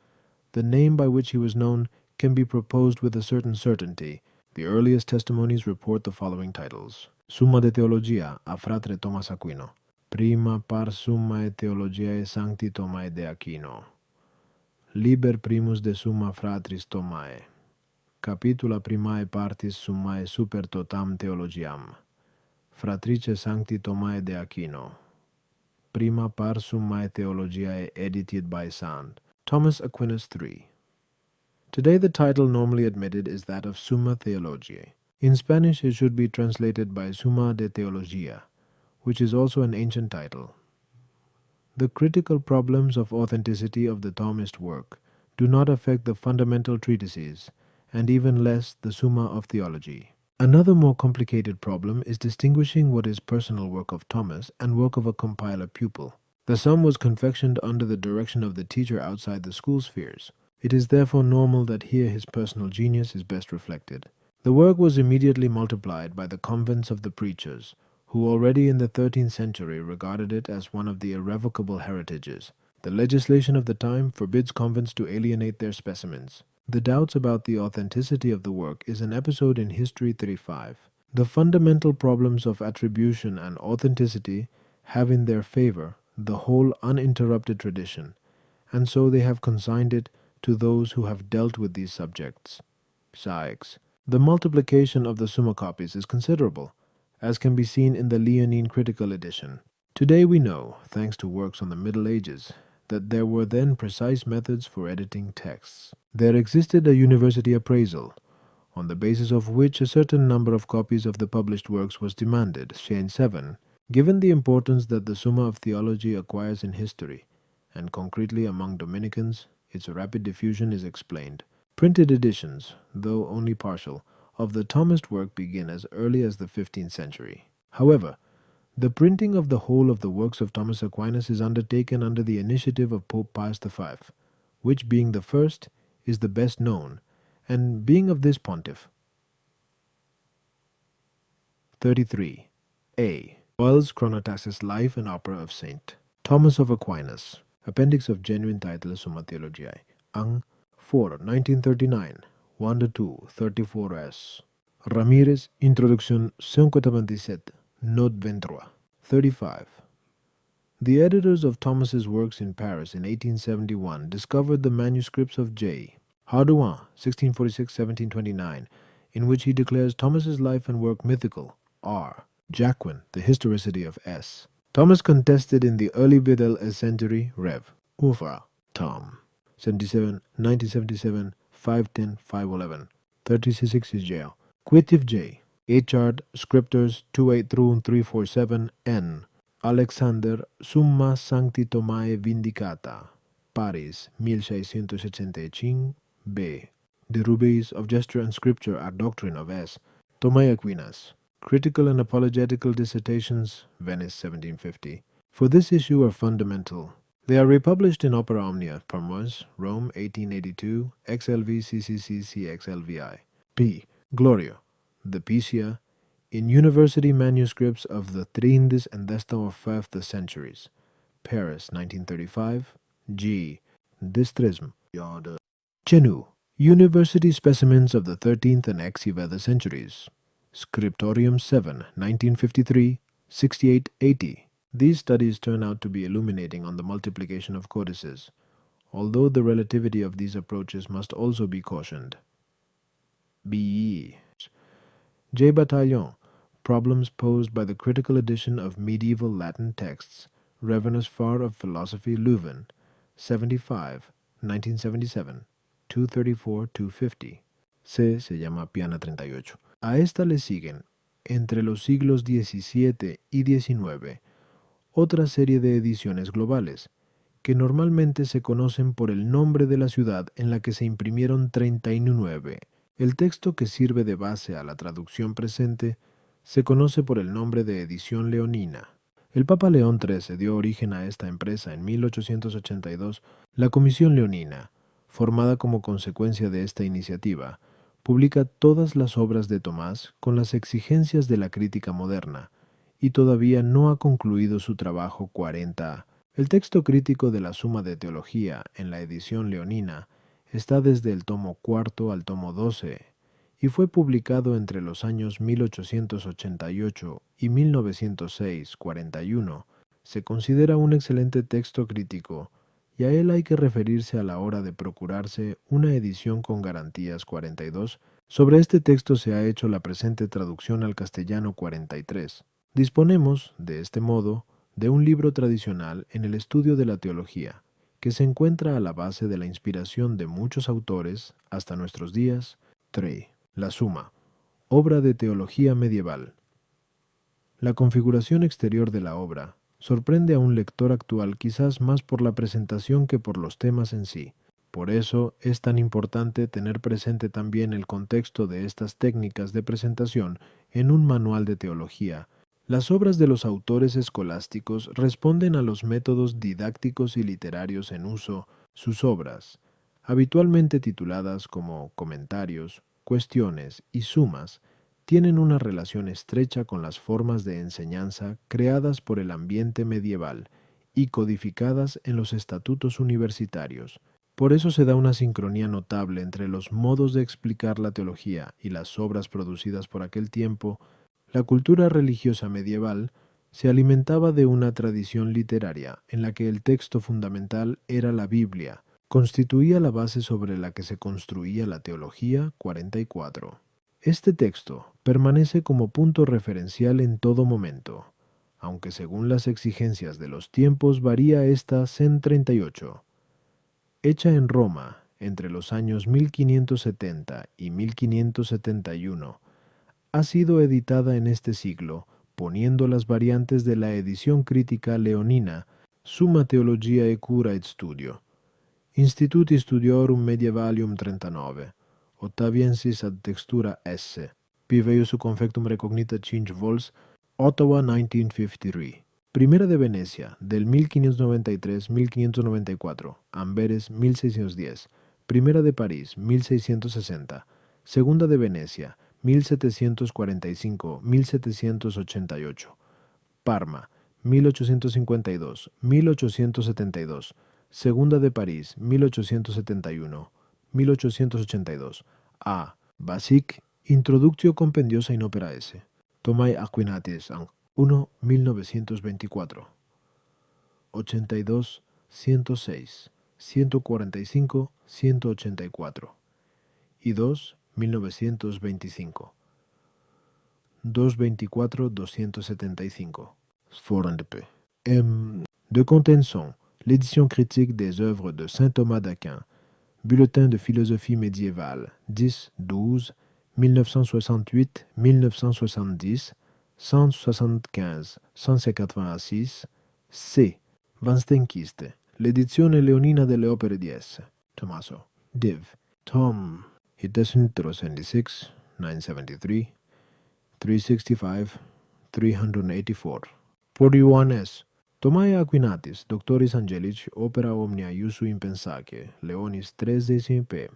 the name by which he was known can be proposed with a certain certainty. The earliest testimonies report the following titles: Summa de Theologia a Fratre Thomas Aquino, Prima par Summae Theologiae Sancti Thomae de Aquino, Liber primus de Summa Fratris Thomae, Capitula primae partis Summae super totam Theologiam, Fratrice Sancti Thomae de Aquino, Prima par Summae Theologiae edited by St. Thomas Aquinas III. Today the title normally admitted is that of Summa Theologiae. In Spanish it should be translated by Summa de Theologia, which is also an ancient title. The critical problems of authenticity of the Thomist work do not affect the fundamental treatises, and even less the Summa of Theology. Another more complicated problem is distinguishing what is personal work of Thomas and work of a compiler pupil. The sum was confectioned under the direction of the teacher outside the school spheres. It is therefore normal that here his personal genius is best reflected. The work was immediately multiplied by the convents of the preachers, who already in the 13th century regarded it as one of the irrevocable heritages. The legislation of the time forbids convents to alienate their specimens. The doubts about the authenticity of the work is an episode in History 35. The fundamental problems of attribution and authenticity have in their favor the whole uninterrupted tradition, and so they have consigned it to those who have dealt with these subjects. Besides, the multiplication of the Summa copies is considerable, as can be seen in the Leonine Critical Edition. Today we know, thanks to works on the Middle Ages, that there were then precise methods for editing texts. There existed a university appraisal, on the basis of which a certain number of copies of the published works was demanded, Chain 7, given the importance that the Summa of Theology acquires in history, and concretely among Dominicans, its rapid diffusion is explained. Printed editions, though only partial, of the Thomist work begin as early as the 15th century. However, the printing of the whole of the works of Thomas Aquinas is undertaken under the initiative of Pope Pius V, which, being the first, is the best known, and being of this pontiff. 33. A. Boyle's Chronotaxis Life and Opera of St. Thomas of Aquinas, Appendix of Genuine Title Summa Theologiae, Ang. 4, 1939, 1-2, 34s. Ramirez, Introduction 527, Note 23. 35. The editors of Thomas's works in Paris in 1871 discovered the manuscripts of J. Hardouin, 1646-1729, in which he declares Thomas's life and work mythical. R. Jacquin, The Historicity of S. Thomas contested in the early middle century, Rev. Ufra, Tom. 77, 1977, 510, 511. 36 is jail. Quitiv J. Echard, Scriptors 283-347, N. Alexander, Summa Sancti Thomae Vindicata, Paris, 1685, B. De Rubis of Gesture and Scripture at Doctrine of S. Thomae Aquinas, Critical and Apologetical Dissertations, Venice, 1750. For this issue are fundamental. They are republished in Opera Omnia, Parmoise, Rome, 1882, XLV CCCC XLVI. P. Glorio, the Picia, in University Manuscripts of the Trindis and XIV centuries, Paris, 1935. G. Distrism, Chenu, University Specimens of the 13th and XI centuries, Scriptorium 7, 1953, 6880. These studies turn out to be illuminating on the multiplication of codices, although the relativity of these approaches must also be cautioned. B. J. Bataillon, Problems Posed by the Critical Edition of Medieval Latin Texts, Revenus Far of Philosophy, Leuven, 75, 1977, 234-250. C. se llama Piana 38. A esta le siguen, entre los siglos XVII y XIX, otra serie de ediciones globales, que normalmente se conocen por el nombre de la ciudad en la que se imprimieron 39. El texto que sirve de base a la traducción presente se conoce por el nombre de Edición Leonina. El Papa León XIII dio origen a esta empresa en 1882. La Comisión Leonina, formada como consecuencia de esta iniciativa, publica todas las obras de Tomás con las exigencias de la crítica moderna, y todavía no ha concluido su trabajo 40. El texto crítico de la Suma de Teología en la edición leonina está desde el tomo cuarto al tomo 12 y fue publicado entre los años 1888 y 1906-41. Se considera un excelente texto crítico y a él hay que referirse a la hora de procurarse una edición con garantías 42. Sobre este texto se ha hecho la presente traducción al castellano 43. Disponemos, de este modo, de un libro tradicional en el estudio de la teología, que se encuentra a la base de la inspiración de muchos autores hasta nuestros días. 3. La Suma, obra de teología medieval. La configuración exterior de la obra sorprende a un lector actual quizás más por la presentación que por los temas en sí. Por eso es tan importante tener presente también el contexto de estas técnicas de presentación en un manual de teología. Las obras de los autores escolásticos responden a los métodos didácticos y literarios en uso. Sus obras, habitualmente tituladas como comentarios, cuestiones y sumas, tienen una relación estrecha con las formas de enseñanza creadas por el ambiente medieval y codificadas en los estatutos universitarios. Por eso se da una sincronía notable entre los modos de explicar la teología y las obras producidas por aquel tiempo. La cultura religiosa medieval se alimentaba de una tradición literaria en la que el texto fundamental era la Biblia, constituía la base sobre la que se construía la teología 44. Este texto permanece como punto referencial en todo momento, aunque según las exigencias de los tiempos varía esta en 38. Hecha en Roma entre los años 1570 y 1571, ha sido editada en este siglo, poniendo las variantes de la edición crítica leonina, Summa Theologiae e Cura et Studio, Instituti Studiorum Medievalium 39, Ottaviensis ad textura S. Piveius confectum recognita 5 vols, Ottawa 1953. Primera de Venecia, del 1593-1594, Amberes 1610. Primera de París, 1660. Segunda de Venecia, 1745-1788. Parma, 1852-1872. Segunda de París, 1871-1882. A. Basic, Introductio Compendiosa in Opera S. Tomai Aquinatis, 1, 1924. 82, 106, 145, 184. Y 2, 1925. 224, 275. Sforendpe. De Contenson, l'édition critique des œuvres de saint Thomas d'Aquin, Bulletin de philosophie médiévale, 10-12, 1968-1970, 175-186, C. Van Stenkiste, l'edizione leonina delle opere di S. Tommaso. Div. Tom. 376, 973, 365, 384. 41s. Tomae Aquinatis, Doctoris Angelici, opera omnia iusu impensaque, Leonis 13 p.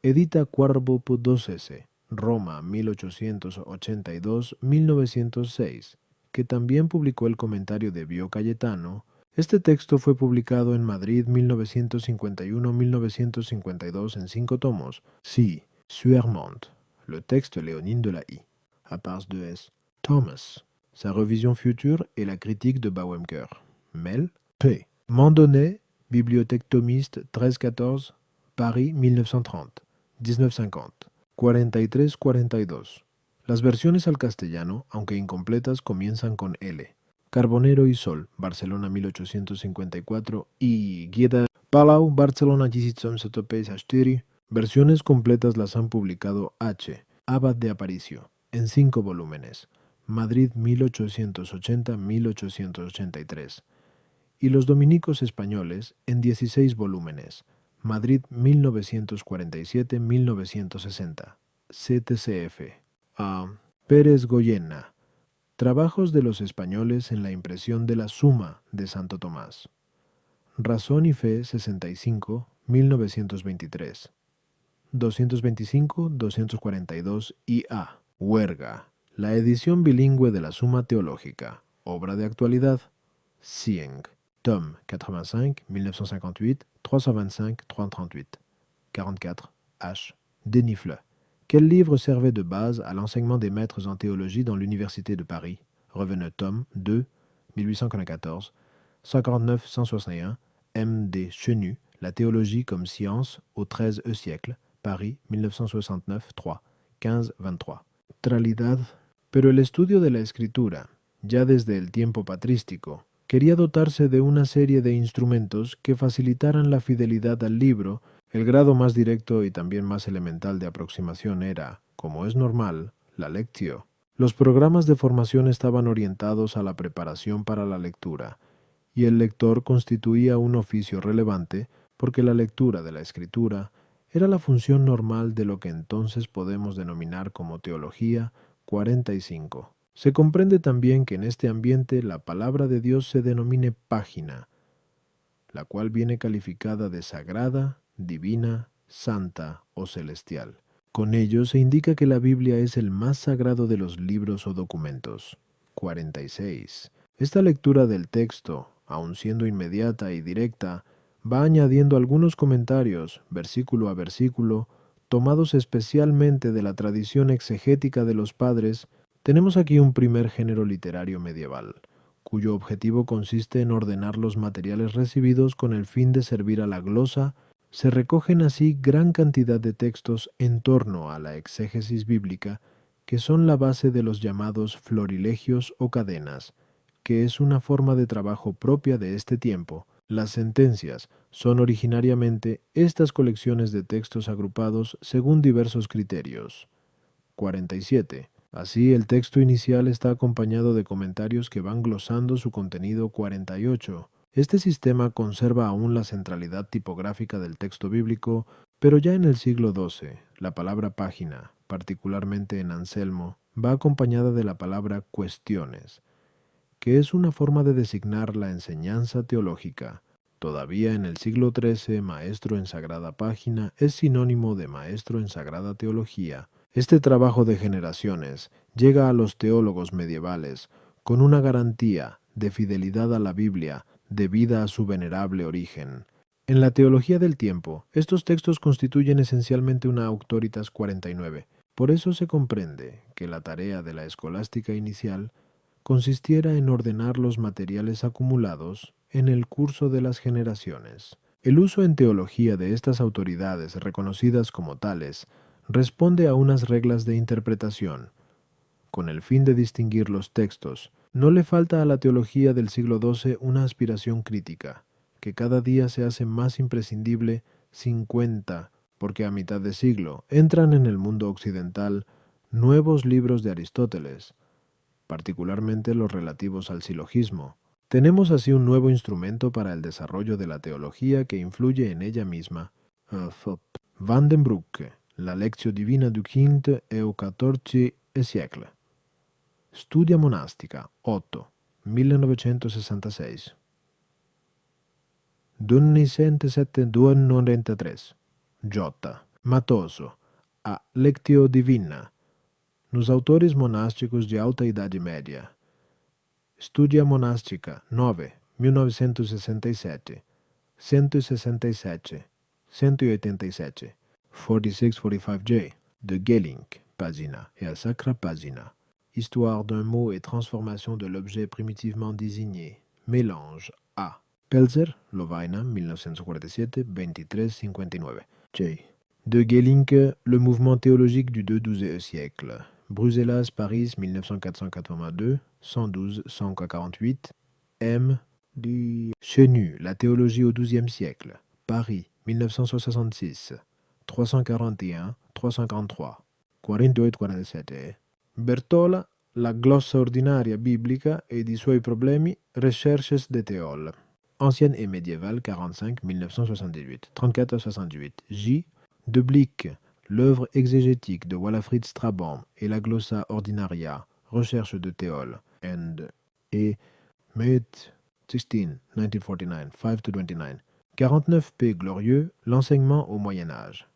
Edita Quarbo 2s, Roma 1882-1906, que también publicó el comentario de Bio Cayetano. Este texto fue publicado en Madrid 1951-1952 en 5 tomos. Sí, Suermont, le texte léonine de la I. À part 2s. Thomas. Sa révision future et la critique de Bauemker. Mel. P. Mandonnet, Bibliothèque thomiste 1314, Paris 1930, 1950. 43-42. Las versiones al castellano, aunque incompletas, comienzan con L. Carbonero y Sol, Barcelona 1854 y Guida Palau, Barcelona 1874. Versiones completas las han publicado H. Abad de Aparicio, en 5 volúmenes. Madrid 1880-1883, y los dominicos españoles en 16 volúmenes, Madrid 1947-1960, CTCF. A. Pérez Goyena, Trabajos de los españoles en la impresión de la Suma de Santo Tomás. Razón y Fe 65, 1923. 225-242 y A. Huerga. La edición bilingüe de la Suma Teológica, obra de actualidad. Sieng, tome 85, 1958, 325, 338, 44, H. Denifle. Quel livre servait de base à l'enseignement des maîtres en théologie dans l'Université de Paris? Revenez tome 2, 1894, 149-161, M. D. Chenu, La théologie comme science au XIIIe siècle, Paris, 1969, 3, 15-23. Tralidad. Pero el estudio de la escritura, ya desde el tiempo patrístico, quería dotarse de una serie de instrumentos que facilitaran la fidelidad al libro. El grado más directo y también más elemental de aproximación era, como es normal, la lectio. Los programas de formación estaban orientados a la preparación para la lectura, y el lector constituía un oficio relevante porque la lectura de la escritura era la función normal de lo que entonces podemos denominar como teología 45. Se comprende también que en este ambiente la palabra de Dios se denomine página, la cual viene calificada de sagrada, divina, santa o celestial. Con ello se indica que la Biblia es el más sagrado de los libros o documentos. 46. Esta lectura del texto, aun siendo inmediata y directa, va añadiendo algunos comentarios, versículo a versículo, tomados especialmente de la tradición exegética de los padres. Tenemos aquí un primer género literario medieval, cuyo objetivo consiste en ordenar los materiales recibidos con el fin de servir a la glosa. Se recogen así gran cantidad de textos en torno a la exégesis bíblica, que son la base de los llamados florilegios o cadenas, que es una forma de trabajo propia de este tiempo. Las sentencias son originariamente estas colecciones de textos agrupados según diversos criterios. 47. Así, el texto inicial está acompañado de comentarios que van glosando su contenido. 48. Este sistema conserva aún la centralidad tipográfica del texto bíblico, pero ya en el siglo XII, la palabra página, particularmente en Anselmo, va acompañada de la palabra cuestiones, que es una forma de designar la enseñanza teológica. Todavía en el siglo XIII, maestro en sagrada página es sinónimo de maestro en sagrada teología. Este trabajo de generaciones llega a los teólogos medievales con una garantía de fidelidad a la Biblia debida a su venerable origen. En la teología del tiempo, estos textos constituyen esencialmente una auctoritas 49. Por eso se comprende que la tarea de la escolástica inicial consistiera en ordenar los materiales acumulados en el curso de las generaciones. El uso en teología de estas autoridades reconocidas como tales responde a unas reglas de interpretación, con el fin de distinguir los textos. No le falta a la teología del siglo XII una aspiración crítica, que cada día se hace más imprescindible. 50, porque a mitad de siglo entran en el mundo occidental nuevos libros de Aristóteles, particularmente los relativos al silogismo. Tenemos así un nuevo instrumento para el desarrollo de la teología que influye en ella misma. Van den Broek, La Lectio Divina du V e XIV siècle. Studia Monastica, 8, 1966. Dunniscente 793. J. Matoso, A Lectio Divina, nos autores monásticos de alta idade média. Studia Monástica, 9, 1967, 167, 187, 46-45J, de Gellink, pagina, et à Sacra Pagina. Histoire d'un mot et transformation de l'objet primitivement désigné. Mélange, A. Pelzer, Lovaina, 1947, 23-59. J. De Gellink, Le mouvement théologique du XIIe siècle. Bruxelles, Paris, 1982, 112-148. M. Du Chenu, La théologie au XIIe siècle. Paris, 1966, 341-353, 48-47. Bertola, La glossa ordinaria biblica ed i suoi problemi, Recherches de Théol. Ancienne et médiévale, 45, 1978, 34-68. J. De Blick, L'œuvre exégétique de Walafrid Strabon et la Glossa Ordinaria, Recherche de Théol, et Meut 16, 1949, 5-29. 49 P. Glorieux, L'enseignement au Moyen Âge.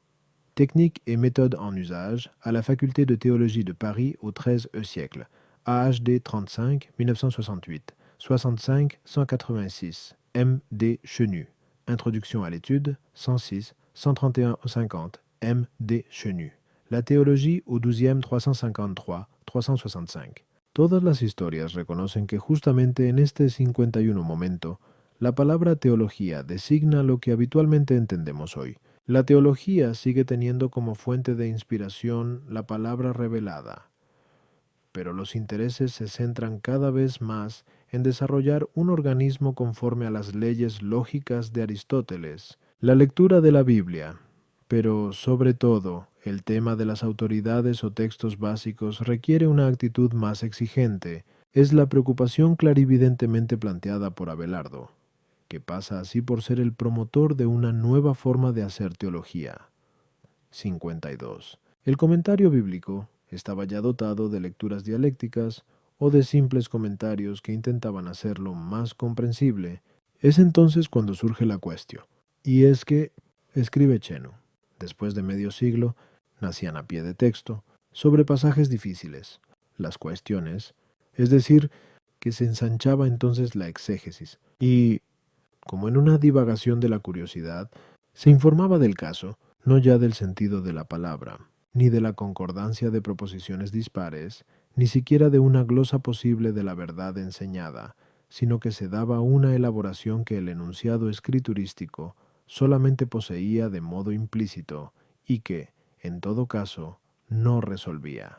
Techniques et méthodes en usage à la faculté de théologie de Paris au XIIIe siècle. AHD 35, 1968. 65, 186. M.D. Chenu. Introduction à l'étude, 106, 131 au 50. M.D. Chenu. La théologie au XIIe 353, 365. Todas las historias reconocen que justamente en este 51 momento, la palabra teología designa lo que habitualmente entendemos hoy. La teología sigue teniendo como fuente de inspiración la palabra revelada, pero los intereses se centran cada vez más en desarrollar un organismo conforme a las leyes lógicas de Aristóteles, la lectura de la Biblia, pero sobre todo el tema de las autoridades o textos básicos requiere una actitud más exigente. Es la preocupación clarividentemente planteada por Abelardo, que pasa así por ser el promotor de una nueva forma de hacer teología. 52. El comentario bíblico estaba ya dotado de lecturas dialécticas o de simples comentarios que intentaban hacerlo más comprensible. Es entonces cuando surge la cuestión. Y es que, escribe Chenu, después de medio siglo, nacían a pie de texto, sobre pasajes difíciles, las cuestiones, es decir, que se ensanchaba entonces la exégesis, y, como en una divagación de la curiosidad, se informaba del caso, no ya del sentido de la palabra, ni de la concordancia de proposiciones dispares, ni siquiera de una glosa posible de la verdad enseñada, sino que se daba una elaboración que el enunciado escriturístico solamente poseía de modo implícito y que, en todo caso, no resolvía.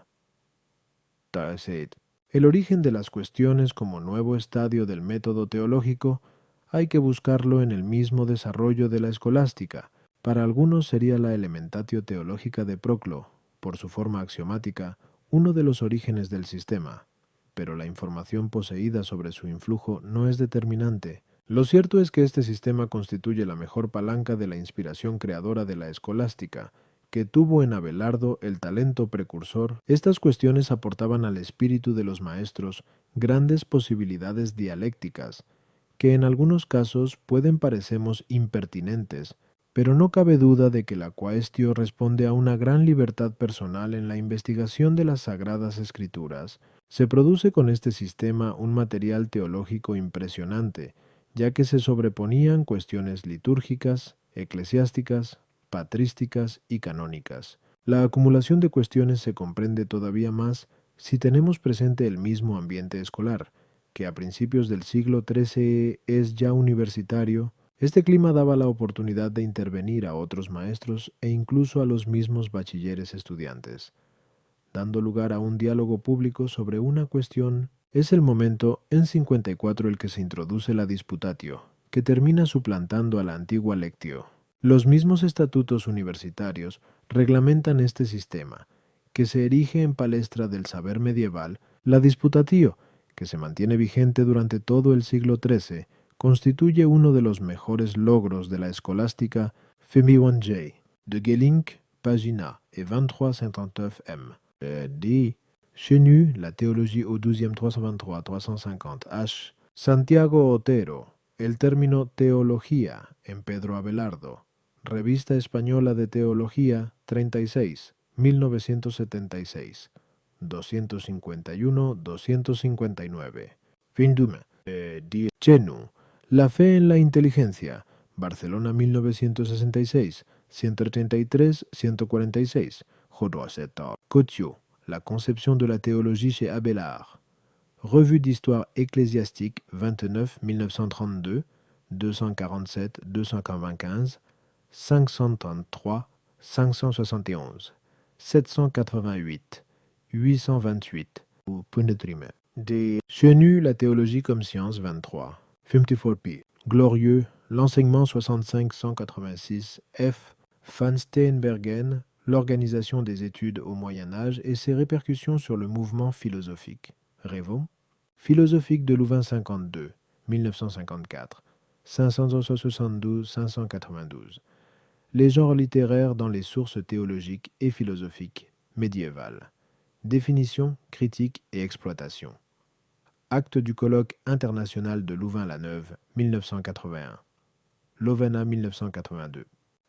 Taizet. El origen de las cuestiones como nuevo estadio del método teológico hay que buscarlo en el mismo desarrollo de la escolástica. Para algunos sería la elementatio teológica de Proclo, por su forma axiomática, uno de los orígenes del sistema, pero la información poseída sobre su influjo no es determinante. Lo cierto es que este sistema constituye la mejor palanca de la inspiración creadora de la escolástica, que tuvo en Abelardo el talento precursor. Estas cuestiones aportaban al espíritu de los maestros grandes posibilidades dialécticas, que en algunos casos pueden parecernos impertinentes, pero no cabe duda de que la quaestio responde a una gran libertad personal en la investigación de las Sagradas Escrituras. Se produce con este sistema un material teológico impresionante, ya que se sobreponían cuestiones litúrgicas, eclesiásticas, patrísticas y canónicas. La acumulación de cuestiones se comprende todavía más si tenemos presente el mismo ambiente escolar, que a principios del siglo XIII es ya universitario. Este clima daba la oportunidad de intervenir a otros maestros e incluso a los mismos bachilleres estudiantes, dando lugar a un diálogo público sobre una cuestión. Es el momento en 54 el que se introduce la disputatio, que termina suplantando a la antigua lectio. Los mismos estatutos universitarios reglamentan este sistema, que se erige en palestra del saber medieval. La disputatio, que se mantiene vigente durante todo el siglo XIII, constituye uno de los mejores logros de la escolástica. Femi1J. De Gelink, pagina et 2359 m. D. Chenu, la théologie au XIIe 323-350 H. Santiago Otero, el término teología en Pedro Abelardo. Revista Española de Teología, 36, 1976. 251-259. Fin du main. D. Chenu, La fe en la inteligencia. Barcelona 1966, 133-146. Jodoacetar. Couture, La conception de la théologie chez Abélard. Revue d'histoire ecclésiastique 29 1932, 247-295, 533, 571, 788, 828, ou Punetrime. Des Chenu, la théologie comme science 23. 54p. Glorieux, l'enseignement 65-186, F. Van Steenbergen, l'organisation des études au Moyen Âge et ses répercussions sur le mouvement philosophique. Révaux. Philosophique de Louvain 52, 1954, 572-592. Les genres littéraires dans les sources théologiques et philosophiques médiévales. Définition, critique et exploitation. Acte du colloque international de Louvain-la-Neuve, 1981. Lovena 1982.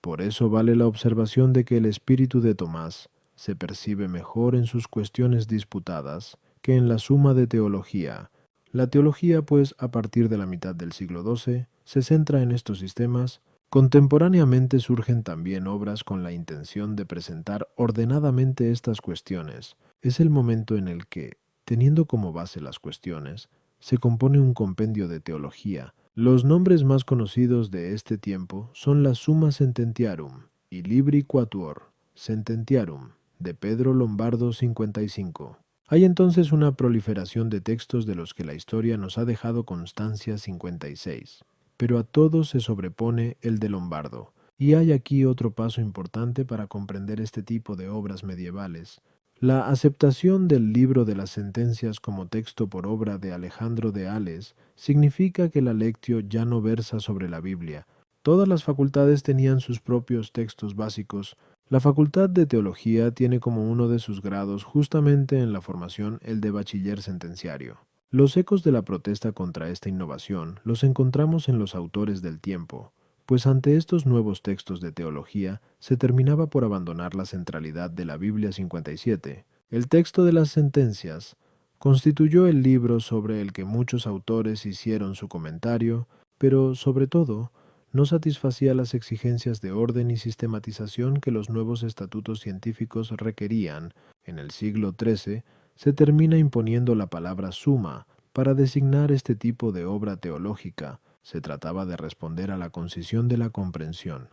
Por eso vale la observación de que el espíritu de Tomás se percibe mejor en sus cuestiones disputadas que en la suma de teología. La teología, pues, a partir de la mitad del siglo XII, se centra en estos sistemas. Contemporáneamente surgen también obras con la intención de presentar ordenadamente estas cuestiones. Es el momento en el que, teniendo como base las cuestiones, se compone un compendio de teología. Los nombres más conocidos de este tiempo son la Summa Sententiarum y Libri Quatuor Sententiarum de Pedro Lombardo 55. Hay entonces una proliferación de textos de los que la historia nos ha dejado constancia 56, pero a todos se sobrepone el de Lombardo. Y hay aquí otro paso importante para comprender este tipo de obras medievales. La aceptación del libro de las sentencias como texto por obra de Alejandro de Ales significa que la lectio ya no versa sobre la Biblia. Todas las facultades tenían sus propios textos básicos. La facultad de teología tiene como uno de sus grados justamente en la formación el de bachiller sentenciario. Los ecos de la protesta contra esta innovación los encontramos en los autores del tiempo, pues ante estos nuevos textos de teología se terminaba por abandonar la centralidad de la Biblia 57. El texto de las sentencias constituyó el libro sobre el que muchos autores hicieron su comentario, pero sobre todo no satisfacía las exigencias de orden y sistematización que los nuevos estatutos científicos requerían. En el siglo XIII se termina imponiendo la palabra suma para designar este tipo de obra teológica. Se trataba de responder a la concisión de la comprensión,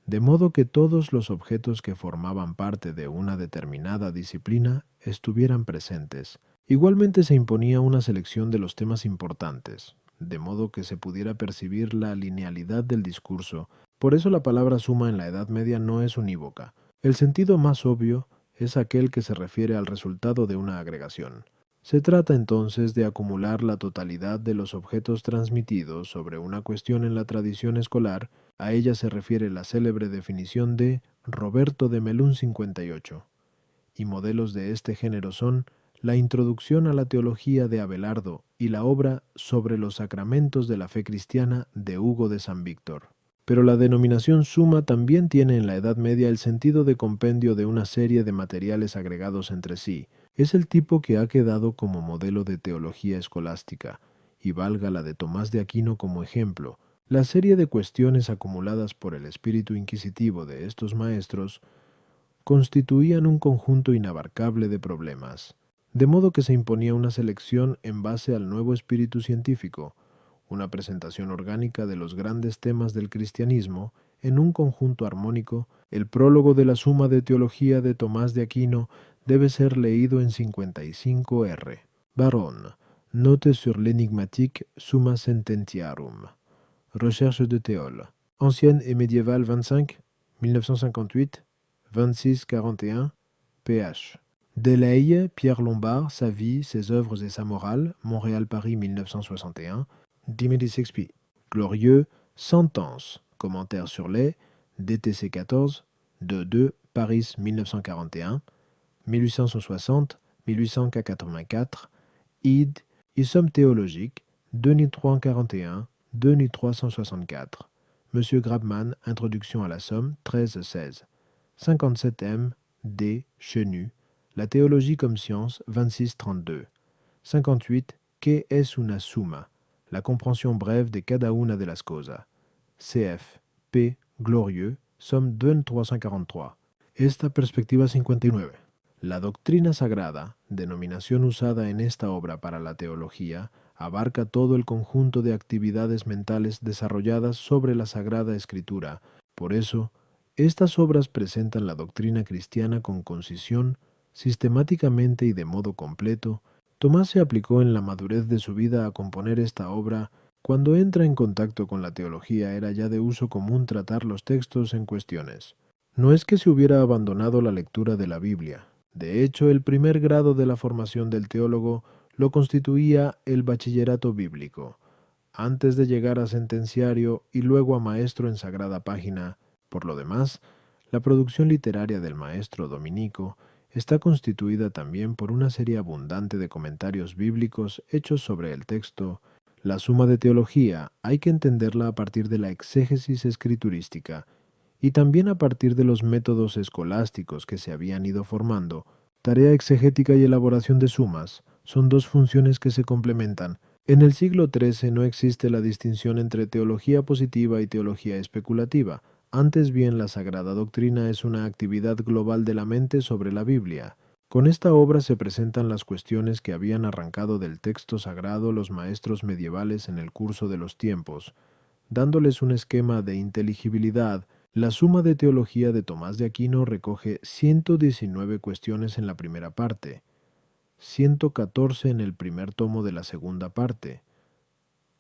de modo que todos los objetos que formaban parte de una determinada disciplina estuvieran presentes. Igualmente se imponía una selección de los temas importantes, de modo que se pudiera percibir la linealidad del discurso. Por eso la palabra suma en la Edad Media no es unívoca. El sentido más obvio es aquel que se refiere al resultado de una agregación. Se trata entonces de acumular la totalidad de los objetos transmitidos sobre una cuestión en la tradición escolar. A ella se refiere la célebre definición de Roberto de Melun 58. Y modelos de este género son la Introducción a la Teología de Abelardo y la obra Sobre los Sacramentos de la Fe Cristiana de Hugo de San Víctor. Pero la denominación suma también tiene en la Edad Media el sentido de compendio de una serie de materiales agregados entre sí. Es el tipo que ha quedado como modelo de teología escolástica, y valga la de Tomás de Aquino como ejemplo. La serie de cuestiones acumuladas por el espíritu inquisitivo de estos maestros constituían un conjunto inabarcable de problemas, de modo que se imponía una selección en base al nuevo espíritu científico, una presentación orgánica de los grandes temas del cristianismo en un conjunto armónico. El prólogo de la Suma de Teología de Tomás de Aquino debe ser leído en 55 R. Baron, Note sur l'énigmatique Summa Sententiarum. Recherche de Théol. Ancienne et médiévale 25, 1958, 26-41, ph. Delaye, Pierre Lombard, Sa vie, ses œuvres et sa morale, Montréal-Paris 1961, 10 XP. Glorieux, Sentence, commentaire sur les, DTC 14, 2 Paris 1941, 1860-1884, Id, Somme théologique, 2 364. Monsieur Grabman, Introduction à la Somme, 13-16. 57M, D. Chenu, La théologie comme science, 26-32. 58. Que es una suma? La compréhension brève de cada una de las cosas. CF. P. Glorieux, Somme 2343. Esta perspectiva 59. La doctrina sagrada, denominación usada en esta obra para la teología, abarca todo el conjunto de actividades mentales desarrolladas sobre la Sagrada Escritura. Por eso, estas obras presentan la doctrina cristiana con concisión, sistemáticamente y de modo completo. Tomás se aplicó en la madurez de su vida a componer esta obra. Cuando entra en contacto con la teología era ya de uso común tratar los textos en cuestiones. No es que se hubiera abandonado la lectura de la Biblia. De hecho, el primer grado de la formación del teólogo lo constituía el bachillerato bíblico, antes de llegar a sentenciario y luego a maestro en sagrada página. Por lo demás, la producción literaria del maestro dominico está constituida también por una serie abundante de comentarios bíblicos hechos sobre el texto. La Suma de Teología hay que entenderla a partir de la exégesis escriturística, y también a partir de los métodos escolásticos que se habían ido formando, tarea exegética y elaboración de sumas son dos funciones que se complementan. En el siglo XIII no existe la distinción entre teología positiva y teología especulativa. Antes bien, la Sagrada Doctrina es una actividad global de la mente sobre la Biblia. Con esta obra se presentan las cuestiones que habían arrancado del texto sagrado los maestros medievales en el curso de los tiempos, dándoles un esquema de inteligibilidad. La Suma de Teología de Tomás de Aquino recoge 119 cuestiones en la primera parte, 114 en el primer tomo de la segunda parte,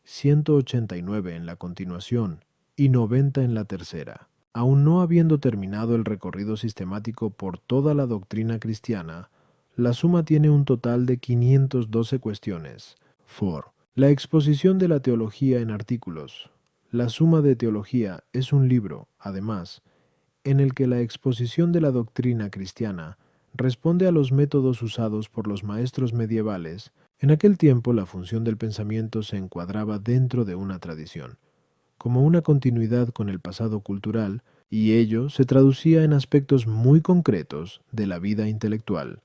189 en la continuación y 90 en la tercera. Aun no habiendo terminado el recorrido sistemático por toda la doctrina cristiana, la suma tiene un total de 512 cuestiones. 4. La exposición de la teología en artículos. La Suma de Teología es un libro, además, en el que la exposición de la doctrina cristiana responde a los métodos usados por los maestros medievales. En aquel tiempo la función del pensamiento se encuadraba dentro de una tradición, como una continuidad con el pasado cultural, y ello se traducía en aspectos muy concretos de la vida intelectual,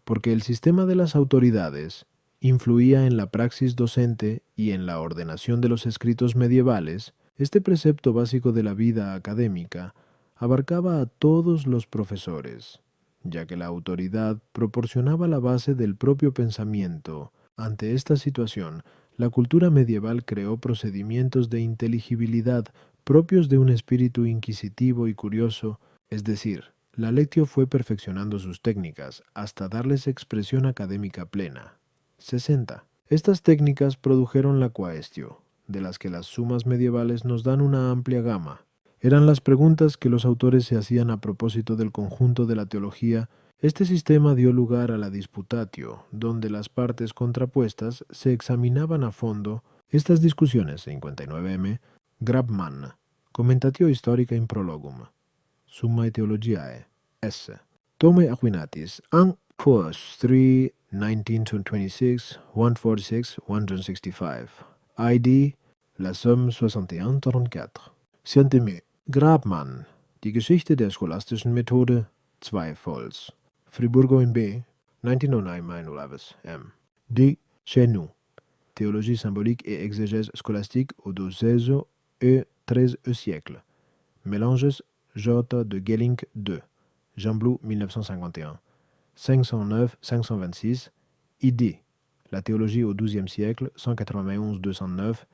porque el sistema de las autoridades influía en la praxis docente y en la ordenación de los escritos medievales. Este precepto básico de la vida académica abarcaba a todos los profesores, ya que la autoridad proporcionaba la base del propio pensamiento. Ante esta situación, la cultura medieval creó procedimientos de inteligibilidad propios de un espíritu inquisitivo y curioso, es decir, la lectio fue perfeccionando sus técnicas hasta darles expresión académica plena. 60. Estas técnicas produjeron la quaestio, de las que las sumas medievales nos dan una amplia gama. Eran las preguntas que los autores se hacían a propósito del conjunto de la teología. Este sistema dio lugar a la disputatio, donde las partes contrapuestas se examinaban a fondo. Estas discusiones, 59m, Grabmann, Commentatio Historica in Prologum, Summae Theologiae, S. Tome Aquinatis, An. Post 3, 1926, 146, 165. ID, La Somme 6134. Sienteme, Grabmann, Die Geschichte der scholastischen Methode, 2 vols. Friburgo in B, 1909 M. D. Chez nous, Théologie symbolique et exégèse scolastique au XIIe et XIIIe siècle. Mélanges J. de Gellink 2, Jean Blou 1951. 509-526, ID, La théologie au XIIe siècle, 191-209,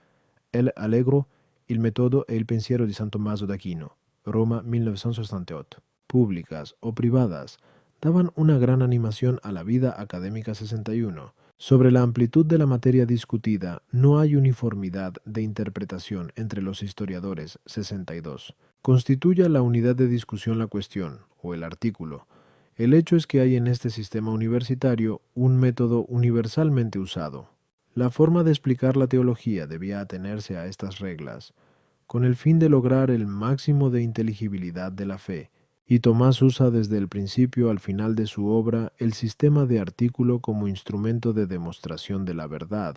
El Allegro, Il metodo e il pensiero di San Tommaso d'Aquino, Roma 1968. Públicas o privadas, daban una gran animación a la vida académica. 61. Sobre la amplitud de la materia discutida, no hay uniformidad de interpretación entre los historiadores. 62. Constituya la unidad de discusión la cuestión, o el artículo. El hecho es que hay en este sistema universitario un método universalmente usado. La forma de explicar la teología debía atenerse a estas reglas, con el fin de lograr el máximo de inteligibilidad de la fe, y Tomás usa desde el principio al final de su obra el sistema de artículo como instrumento de demostración de la verdad.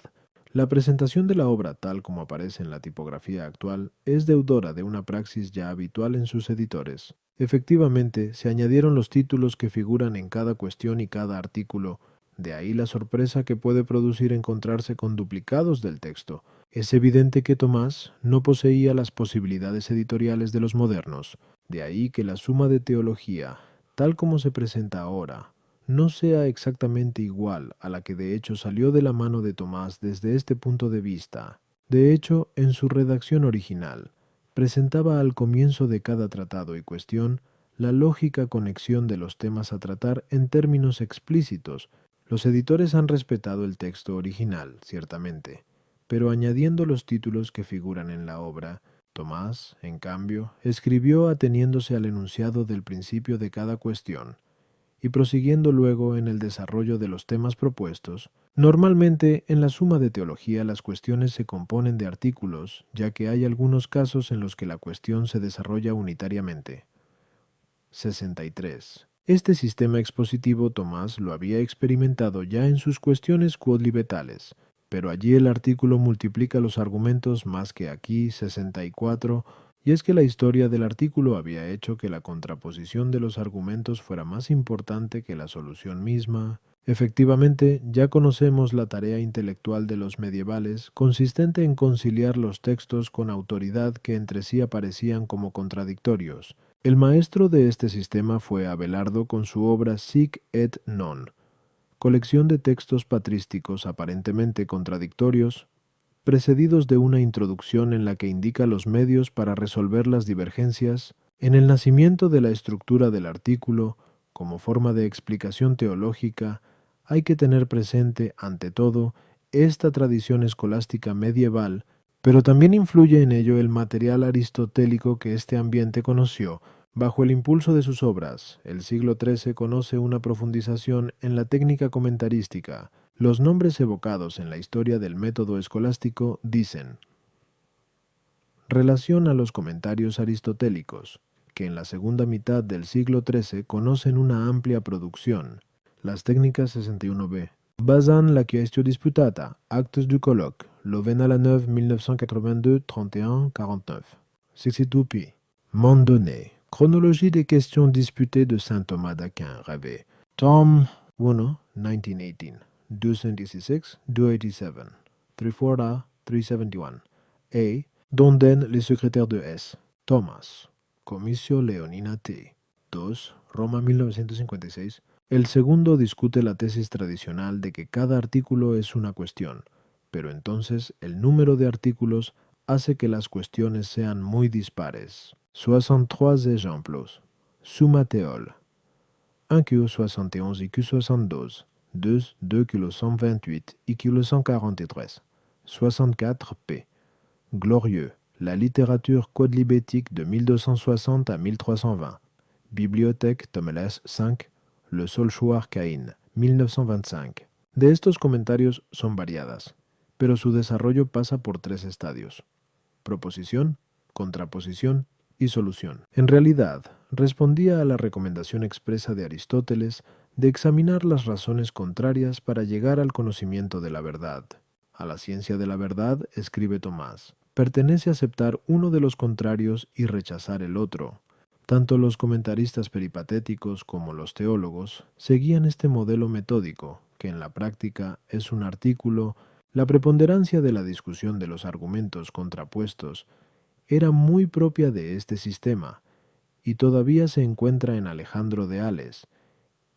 La presentación de la obra tal como aparece en la tipografía actual es deudora de una praxis ya habitual en sus editores. Efectivamente, se añadieron los títulos que figuran en cada cuestión y cada artículo, de ahí la sorpresa que puede producir encontrarse con duplicados del texto. Es evidente que Tomás no poseía las posibilidades editoriales de los modernos, de ahí que la Suma de Teología, tal como se presenta ahora, no sea exactamente igual a la que de hecho salió de la mano de Tomás desde este punto de vista. De hecho, en su redacción original, presentaba al comienzo de cada tratado y cuestión la lógica conexión de los temas a tratar en términos explícitos. Los editores han respetado el texto original, ciertamente, pero añadiendo los títulos que figuran en la obra. Tomás, en cambio, escribió ateniéndose al enunciado del principio de cada cuestión, y prosiguiendo luego en el desarrollo de los temas propuestos. Normalmente, en la Suma de Teología las cuestiones se componen de artículos, ya que hay algunos casos en los que la cuestión se desarrolla unitariamente. 63. Este sistema expositivo Tomás lo había experimentado ya en sus cuestiones quodlibetales, pero allí el artículo multiplica los argumentos más que aquí. 64. y es que la historia del artículo había hecho que la contraposición de los argumentos fuera más importante que la solución misma. Efectivamente, ya conocemos la tarea intelectual de los medievales, consistente en conciliar los textos con autoridad que entre sí aparecían como contradictorios. El maestro de este sistema fue Abelardo con su obra Sic et Non, colección de textos patrísticos aparentemente contradictorios, precedidos de una introducción en la que indica los medios para resolver las divergencias. En el nacimiento de la estructura del artículo, como forma de explicación teológica, hay que tener presente, ante todo, esta tradición escolástica medieval, pero también influye en ello el material aristotélico que este ambiente conoció. Bajo el impulso de sus obras, el siglo XIII conoce una profundización en la técnica comentarística. Los nombres evocados en la historia del método escolástico dicen: relación a los comentarios aristotélicos, que en la segunda mitad del siglo XIII conocen una amplia producción. Las técnicas 61b. Bazin la question disputata, actes du colloque, Louvain à la Neuve 1982, 31-49. 62p. Mondonnet, chronologie des questions disputées de saint Thomas d'Aquin, Ravet, Tom 1, 1918. 266, 287, 340, 371. A. Donden, les secrétaires de S. Thomas, Comicio Leonina T. 2, Roma 1956. El segundo discute la tesis tradicional de que cada artículo es una cuestión, pero entonces el número de artículos hace que las cuestiones sean muy dispares. 63 ejemplos. Summa Théol. 1 Q 71 y Q 62. 2, 2 kg 128 y kg 143. 64 p. Glorieux, la littérature quodlibétique de 1260 à 1320. Bibliothèque Tomeles 5, Le Solchoir Caïn, 1925. De estos comentarios son variadas, pero su desarrollo pasa por tres estadios: proposición, contraposición y solución. En realidad, respondía a la recomendación expresa de Aristóteles de examinar las razones contrarias para llegar al conocimiento de la verdad. A la ciencia de la verdad, escribe Tomás, pertenece aceptar uno de los contrarios y rechazar el otro. Tanto los comentaristas peripatéticos como los teólogos seguían este modelo metódico, que en la práctica es un artículo. La preponderancia de la discusión de los argumentos contrapuestos era muy propia de este sistema, y todavía se encuentra en Alejandro de Ales,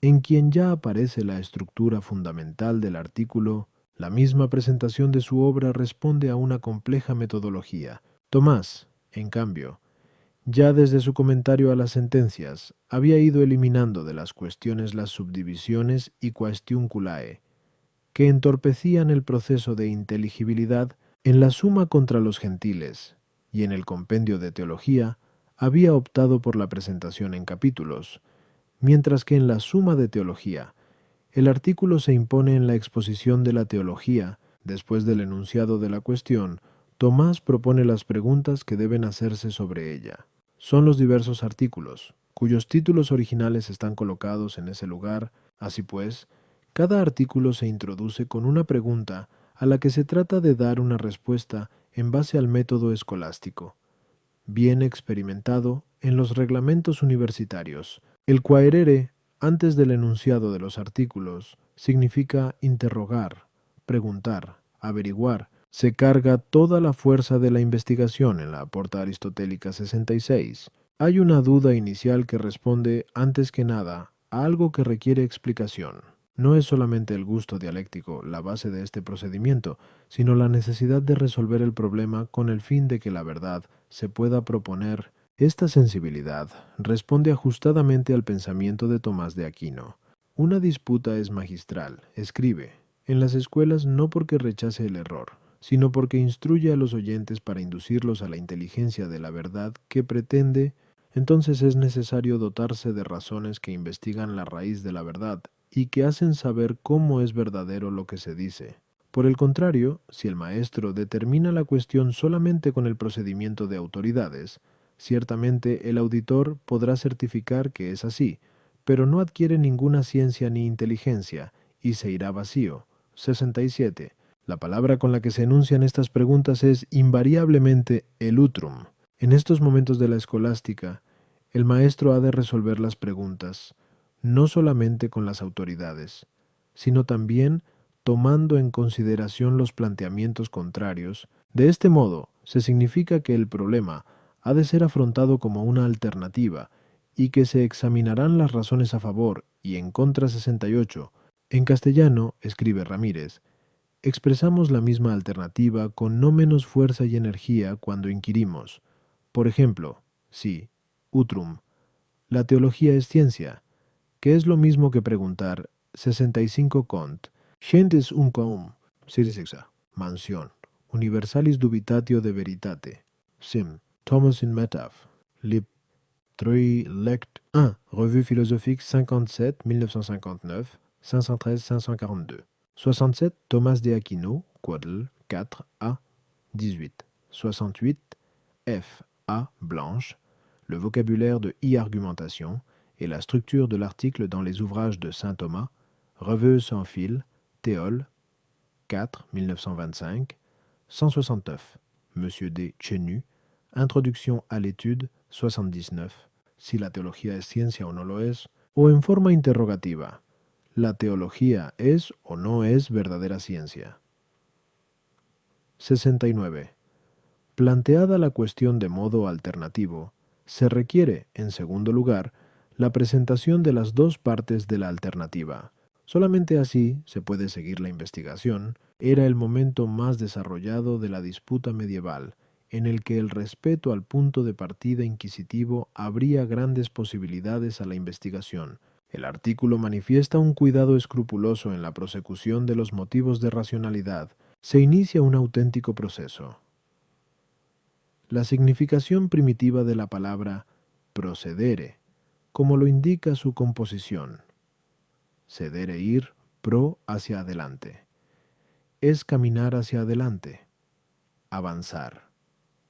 en quien ya aparece la estructura fundamental del artículo. La misma presentación de su obra responde a una compleja metodología. Tomás, en cambio, ya desde su comentario a las sentencias, había ido eliminando de las cuestiones las subdivisiones y quaestiunculae, que entorpecían el proceso de inteligibilidad. En la Suma contra los Gentiles y en el Compendio de Teología había optado por la presentación en capítulos, mientras que en la Suma de Teología el artículo se impone en la exposición de la teología. Después del enunciado de la cuestión, Tomás propone las preguntas que deben hacerse sobre ella. Son los diversos artículos, cuyos títulos originales están colocados en ese lugar. Así pues, cada artículo se introduce con una pregunta a la que se trata de dar una respuesta en base al método escolástico, bien experimentado en los reglamentos universitarios. El quaerere, antes del enunciado de los artículos, significa interrogar, preguntar, averiguar. Se carga toda la fuerza de la investigación en la aporta aristotélica 66. Hay una duda inicial que responde, antes que nada, a algo que requiere explicación. No es solamente el gusto dialéctico la base de este procedimiento, sino la necesidad de resolver el problema con el fin de que la verdad se pueda proponer. Esta sensibilidad responde ajustadamente al pensamiento de Tomás de Aquino. Una disputa es magistral, escribe, en las escuelas no porque rechace el error, sino porque instruye a los oyentes para inducirlos a la inteligencia de la verdad que pretende. Entonces es necesario dotarse de razones que investigan la raíz de la verdad y que hacen saber cómo es verdadero lo que se dice. Por el contrario, si el maestro determina la cuestión solamente con el procedimiento de autoridades, ciertamente el auditor podrá certificar que es así, pero no adquiere ninguna ciencia ni inteligencia, y se irá vacío. 67. La palabra con la que se enuncian estas preguntas es invariablemente el utrum, En estos momentos de la escolástica, el maestro ha de resolver las preguntas, no solamente con las autoridades, sino también tomando en consideración los planteamientos contrarios. De este modo, se significa que el problema ha de ser afrontado como una alternativa y que se examinarán las razones a favor y en contra 68. En castellano, escribe Ramírez, expresamos la misma alternativa con no menos fuerza y energía cuando inquirimos. Por ejemplo, si, utrum, la teología es ciencia, que es lo mismo que preguntar 65 cont, gentes unquam, sirisexa, mansión, universalis dubitatio de veritate, sim, Thomas in Metaph, lib 3 lect 1, Revue philosophique 57, 1959, 513-542. 67, Thomas de Aquino, Quadl 4 a 18. 68, F. A. Blanche, le vocabulaire de e-argumentation et la structure de l'article dans les ouvrages de saint Thomas, Revue sans fil, Théol, 4, 1925, 169, Monsieur D. Chenu, Introduction à l'étude, 79, si la teología es ciencia o no lo es, o en forma interrogativa, ¿la teología es o no es verdadera ciencia? 69. Planteada la cuestión de modo alternativo, se requiere, en segundo lugar, la presentación de las dos partes de la alternativa. Solamente así se puede seguir la investigación. Era el momento más desarrollado de la disputa medieval, en el que el respeto al punto de partida inquisitivo abría grandes posibilidades a la investigación. El artículo manifiesta un cuidado escrupuloso en la prosecución de los motivos de racionalidad. Se inicia un auténtico proceso. La significación primitiva de la palabra procedere, como lo indica su composición. Cedere ir, pro hacia adelante. Es caminar hacia adelante. Avanzar.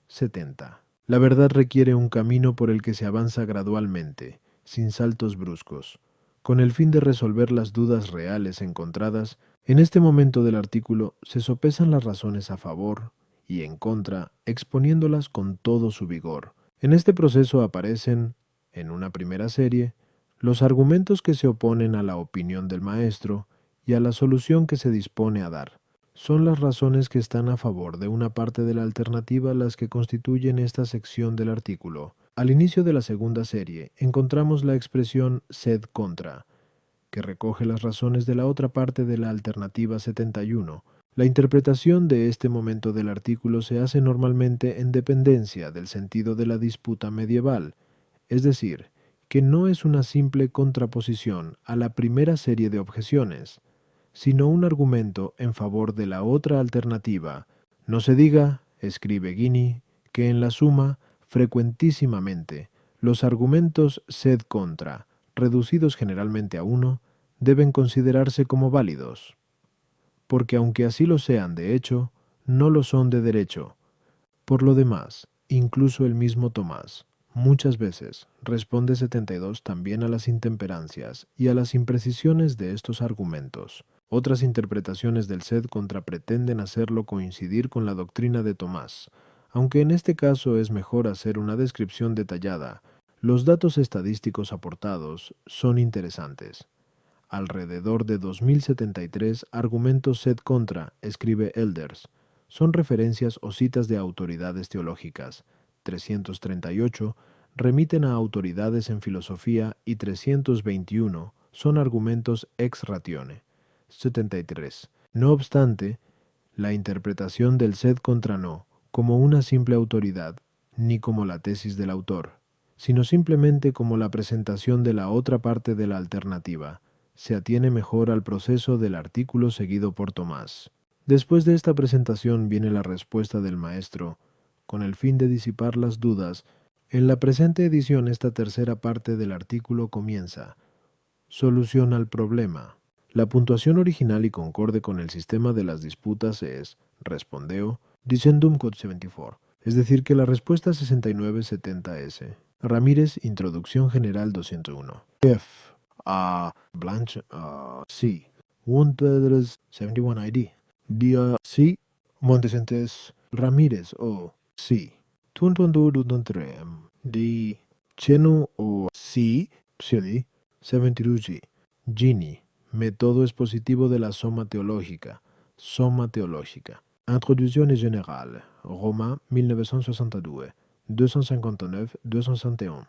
70. La verdad requiere un camino por el que se avanza gradualmente, sin saltos bruscos, con el fin de resolver las dudas reales encontradas. En este momento del artículo se sopesan las razones a favor y en contra, exponiéndolas con todo su vigor. En este proceso aparecen, en una primera serie, los argumentos que se oponen a la opinión del maestro y a la solución que se dispone a dar. Son las razones que están a favor de una parte de la alternativa las que constituyen esta sección del artículo. Al inicio de la segunda serie encontramos la expresión sed contra, que recoge las razones de la otra parte de la alternativa 71. La interpretación de este momento del artículo se hace normalmente en dependencia del sentido de la disputa medieval, es decir, que no es una simple contraposición a la primera serie de objeciones, sino un argumento en favor de la otra alternativa. No se diga, escribe Guini, que en la suma, frecuentísimamente, los argumentos sed contra, reducidos generalmente a uno, deben considerarse como válidos, porque aunque así lo sean de hecho, no lo son de derecho. Por lo demás, incluso el mismo Tomás, muchas veces, responde 72 también a las intemperancias y a las imprecisiones de estos argumentos. Otras interpretaciones del sed contra pretenden hacerlo coincidir con la doctrina de Tomás, aunque en este caso es mejor hacer una descripción detallada. Los datos estadísticos aportados son interesantes. Alrededor de 2073 argumentos sed contra, escribe Elders, son referencias o citas de autoridades teológicas. 338 remiten a autoridades en filosofía y 321 son argumentos ex ratione. 73. No obstante, la interpretación del sed contra no, como una simple autoridad, ni como la tesis del autor, sino simplemente como la presentación de la otra parte de la alternativa, se atiene mejor al proceso del artículo seguido por Tomás. Después de esta presentación viene la respuesta del maestro, con el fin de disipar las dudas. En la presente edición esta tercera parte del artículo comienza. Solución al problema. La puntuación original y concorde con el sistema de las disputas es, respondeo, dicendum quod 74, es decir que la respuesta 6970S. Ramírez, Introducción General 201. F. Blanche, C. 171 ID. Dia C. Montesentes Ramírez, O. C. Tuntundudutuntrem. Di Chenu o Si, Psiodi, Seventirugi, Gini, método expositivo de la soma teológica. Soma teológica. Introduzione générale. Roma, 1962. 259, 261.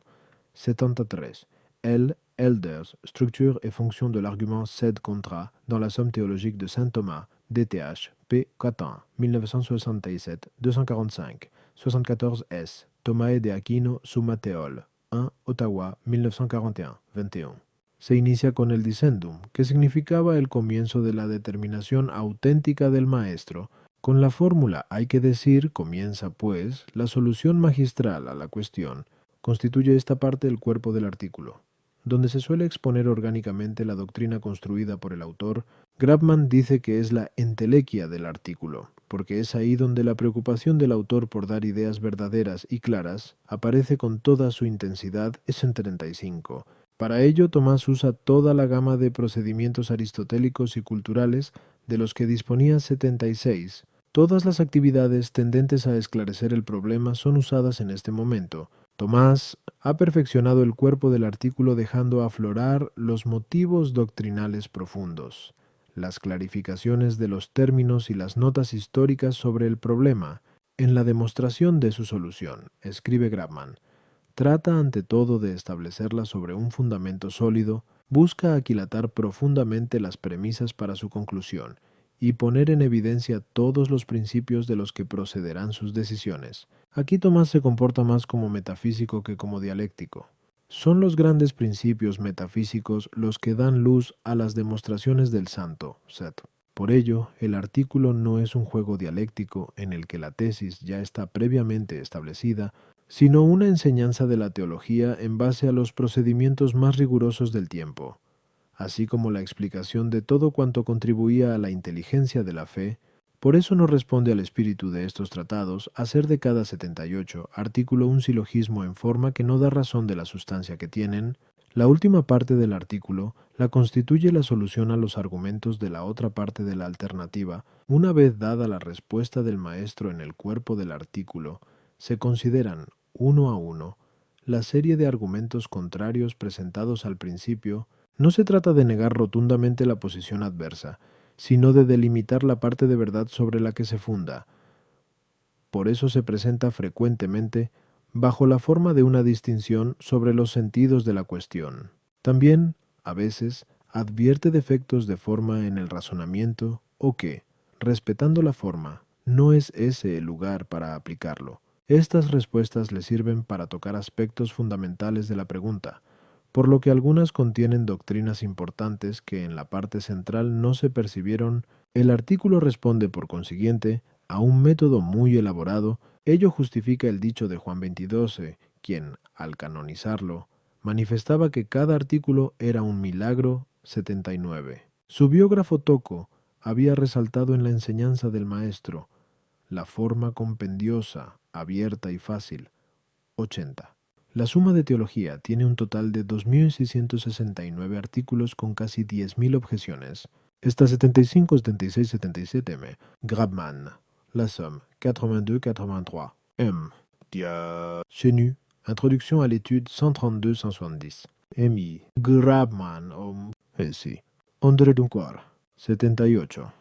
73. L. Elders, structure et fonction de l'argument sed-contra dans la somme théologique de saint Thomas, DTH, p. Catin, 1967, 245, 74 S. Thomae de Aquino, Summa Theol, 1, Ottawa, 1941, 21. Se inicia con el dissendum, que significaba el comienzo de la determinación auténtica del maestro. Con la fórmula hay que decir, comienza pues, la solución magistral a la cuestión. Constituye esta parte el cuerpo del artículo. Donde se suele exponer orgánicamente la doctrina construida por el autor, Grabman dice que es la entelequia del artículo, porque es ahí donde la preocupación del autor por dar ideas verdaderas y claras aparece con toda su intensidad. Es en 35. Para ello, Tomás usa toda la gama de procedimientos aristotélicos y culturales de los que disponía 76. Todas las actividades tendentes a esclarecer el problema son usadas en este momento. Tomás ha perfeccionado el cuerpo del artículo dejando aflorar los motivos doctrinales profundos, las clarificaciones de los términos y las notas históricas sobre el problema. En la demostración de su solución, escribe Grabman, trata ante todo de establecerla sobre un fundamento sólido, busca aquilatar profundamente las premisas para su conclusión y poner en evidencia todos los principios de los que procederán sus decisiones. Aquí Tomás se comporta más como metafísico que como dialéctico. Son los grandes principios metafísicos los que dan luz a las demostraciones del santo, Set. Por ello, el artículo no es un juego dialéctico en el que la tesis ya está previamente establecida, sino una enseñanza de la teología en base a los procedimientos más rigurosos del tiempo, así como la explicación de todo cuanto contribuía a la inteligencia de la fe. Por eso no responde al espíritu de estos tratados hacer de cada 78 artículo un silogismo en forma que no da razón de la sustancia que tienen. La última parte del artículo la constituye la solución a los argumentos de la otra parte de la alternativa. Una vez dada la respuesta del maestro en el cuerpo del artículo, se consideran, uno a uno, la serie de argumentos contrarios presentados al principio. No se trata de negar rotundamente la posición adversa, sino de delimitar la parte de verdad sobre la que se funda. Por eso se presenta frecuentemente bajo la forma de una distinción sobre los sentidos de la cuestión. También, a veces, advierte defectos de forma en el razonamiento o que, respetando la forma, no es ese el lugar para aplicarlo. Estas respuestas le sirven para tocar aspectos fundamentales de la pregunta, por lo que algunas contienen doctrinas importantes que en la parte central no se percibieron. El artículo responde, por consiguiente, a un método muy elaborado. Ello justifica el dicho de Juan XXII, quien, al canonizarlo, manifestaba que cada artículo era un milagro. 79. Su biógrafo Tocco había resaltado en la enseñanza del maestro la forma compendiosa, abierta y fácil. 80. La Suma de Teología tiene un total de 2.669 artículos con casi 10.000 objeciones. Esta 75, 76, 77 M. Grabman. La Somme, 82-83. M. Dia. Chenu. Introduction à l'étude 132-170. M.I. Grabman. Sí. Ondre Dunquar. 78.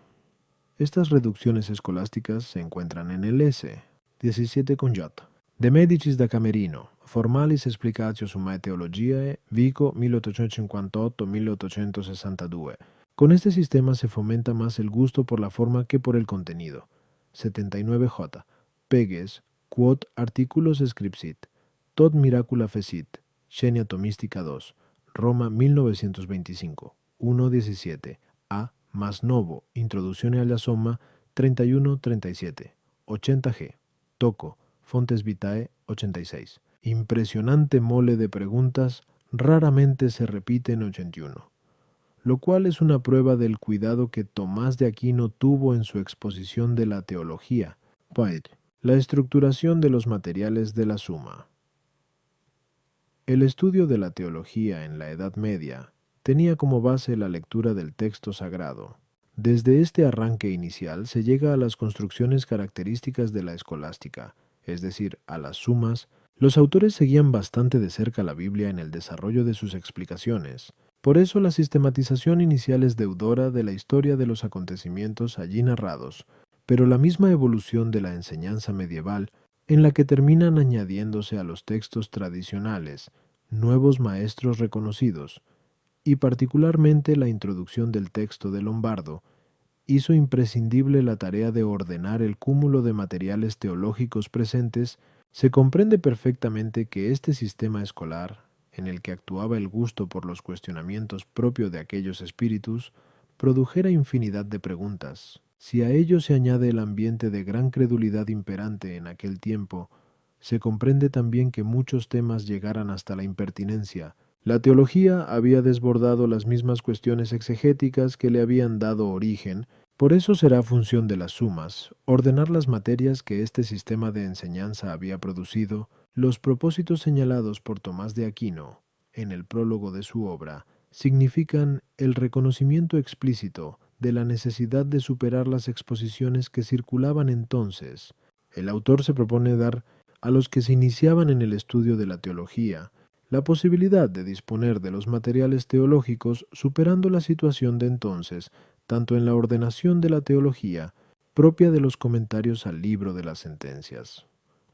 Estas reducciones escolásticas se encuentran en el S. 17 con J. De Medicis da Camerino, Formalis Explicatio Summae Theologiae, Vico 1858-1862. Con este sistema se fomenta más el gusto por la forma que por el contenido. 79J. Peges, quod articulos scripsit, tot miracula fecit, Xenia Tomística 2, Roma 1925, 1.17, A. Masnovo, Introduzione alla Somma 31-37, 80G. Tocco, Fontes Vitae 86. Impresionante mole de preguntas, raramente se repite en 81, lo cual es una prueba del cuidado que Tomás de Aquino tuvo en su exposición de la teología. La estructuración de los materiales de la Suma. El estudio de la teología en la Edad Media tenía como base la lectura del texto sagrado. Desde este arranque inicial se llega a las construcciones características de la escolástica, es decir, a las sumas, los autores seguían bastante de cerca la Biblia en el desarrollo de sus explicaciones. Por eso la sistematización inicial es deudora de la historia de los acontecimientos allí narrados, pero la misma evolución de la enseñanza medieval, en la que terminan añadiéndose a los textos tradicionales nuevos maestros reconocidos, y particularmente la introducción del texto de Lombardo, hizo imprescindible la tarea de ordenar el cúmulo de materiales teológicos presentes. Se comprende perfectamente que este sistema escolar, en el que actuaba el gusto por los cuestionamientos propio de aquellos espíritus, produjera infinidad de preguntas. Si a ello se añade el ambiente de gran credulidad imperante en aquel tiempo, se comprende también que muchos temas llegaran hasta la impertinencia. La teología había desbordado las mismas cuestiones exegéticas que le habían dado origen. Por eso será función de las sumas ordenar las materias que este sistema de enseñanza había producido. Los propósitos señalados por Tomás de Aquino en el prólogo de su obra significan el reconocimiento explícito de la necesidad de superar las exposiciones que circulaban entonces. El autor se propone dar a los que se iniciaban en el estudio de la teología la posibilidad de disponer de los materiales teológicos superando la situación de entonces, tanto en la ordenación de la teología, propia de los comentarios al libro de las sentencias,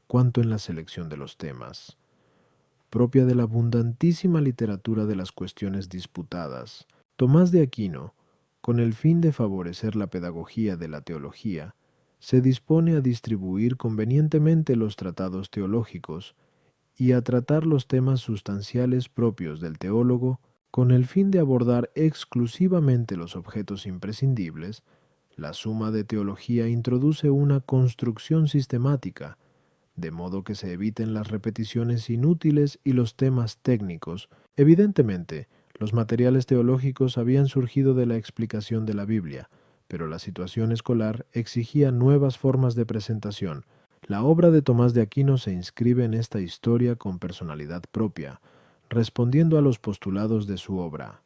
cuanto en la selección de los temas, propia de la abundantísima literatura de las cuestiones disputadas. Tomás de Aquino, con el fin de favorecer la pedagogía de la teología, se dispone a distribuir convenientemente los tratados teológicos y a tratar los temas sustanciales propios del teólogo, con el fin de abordar exclusivamente los objetos imprescindibles. La Suma de Teología introduce una construcción sistemática, de modo que se eviten las repeticiones inútiles y los temas técnicos. Evidentemente, los materiales teológicos habían surgido de la explicación de la Biblia, pero la situación escolar exigía nuevas formas de presentación. La obra de Tomás de Aquino se inscribe en esta historia con personalidad propia, respondiendo a los postulados de su obra: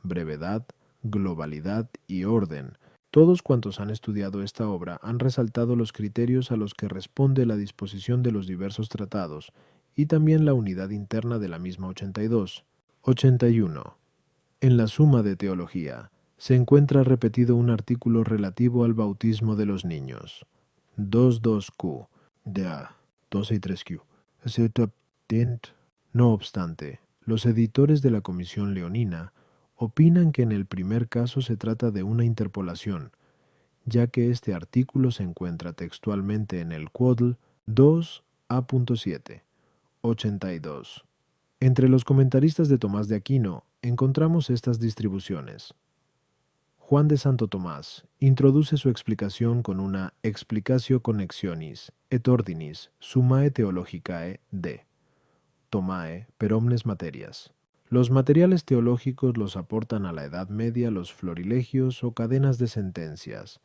brevedad, globalidad y orden. Todos cuantos han estudiado esta obra han resaltado los criterios a los que responde la disposición de los diversos tratados y también la unidad interna de la misma 82. 81. En la Suma de Teología se encuentra repetido un artículo relativo al bautismo de los niños. 22Q. Da, 12 y 3Q. No obstante, los editores de la Comisión Leonina opinan que en el primer caso se trata de una interpolación, ya que este artículo se encuentra textualmente en el Quodl 2a.7, 82. Entre los comentaristas de Tomás de Aquino encontramos estas distribuciones. Juan de Santo Tomás introduce su explicación con una explicatio connexionis et ordinis summae theologicae de Tomae per omnes materias. Los materiales teológicos los aportan a la Edad Media los florilegios o cadenas de sentencias,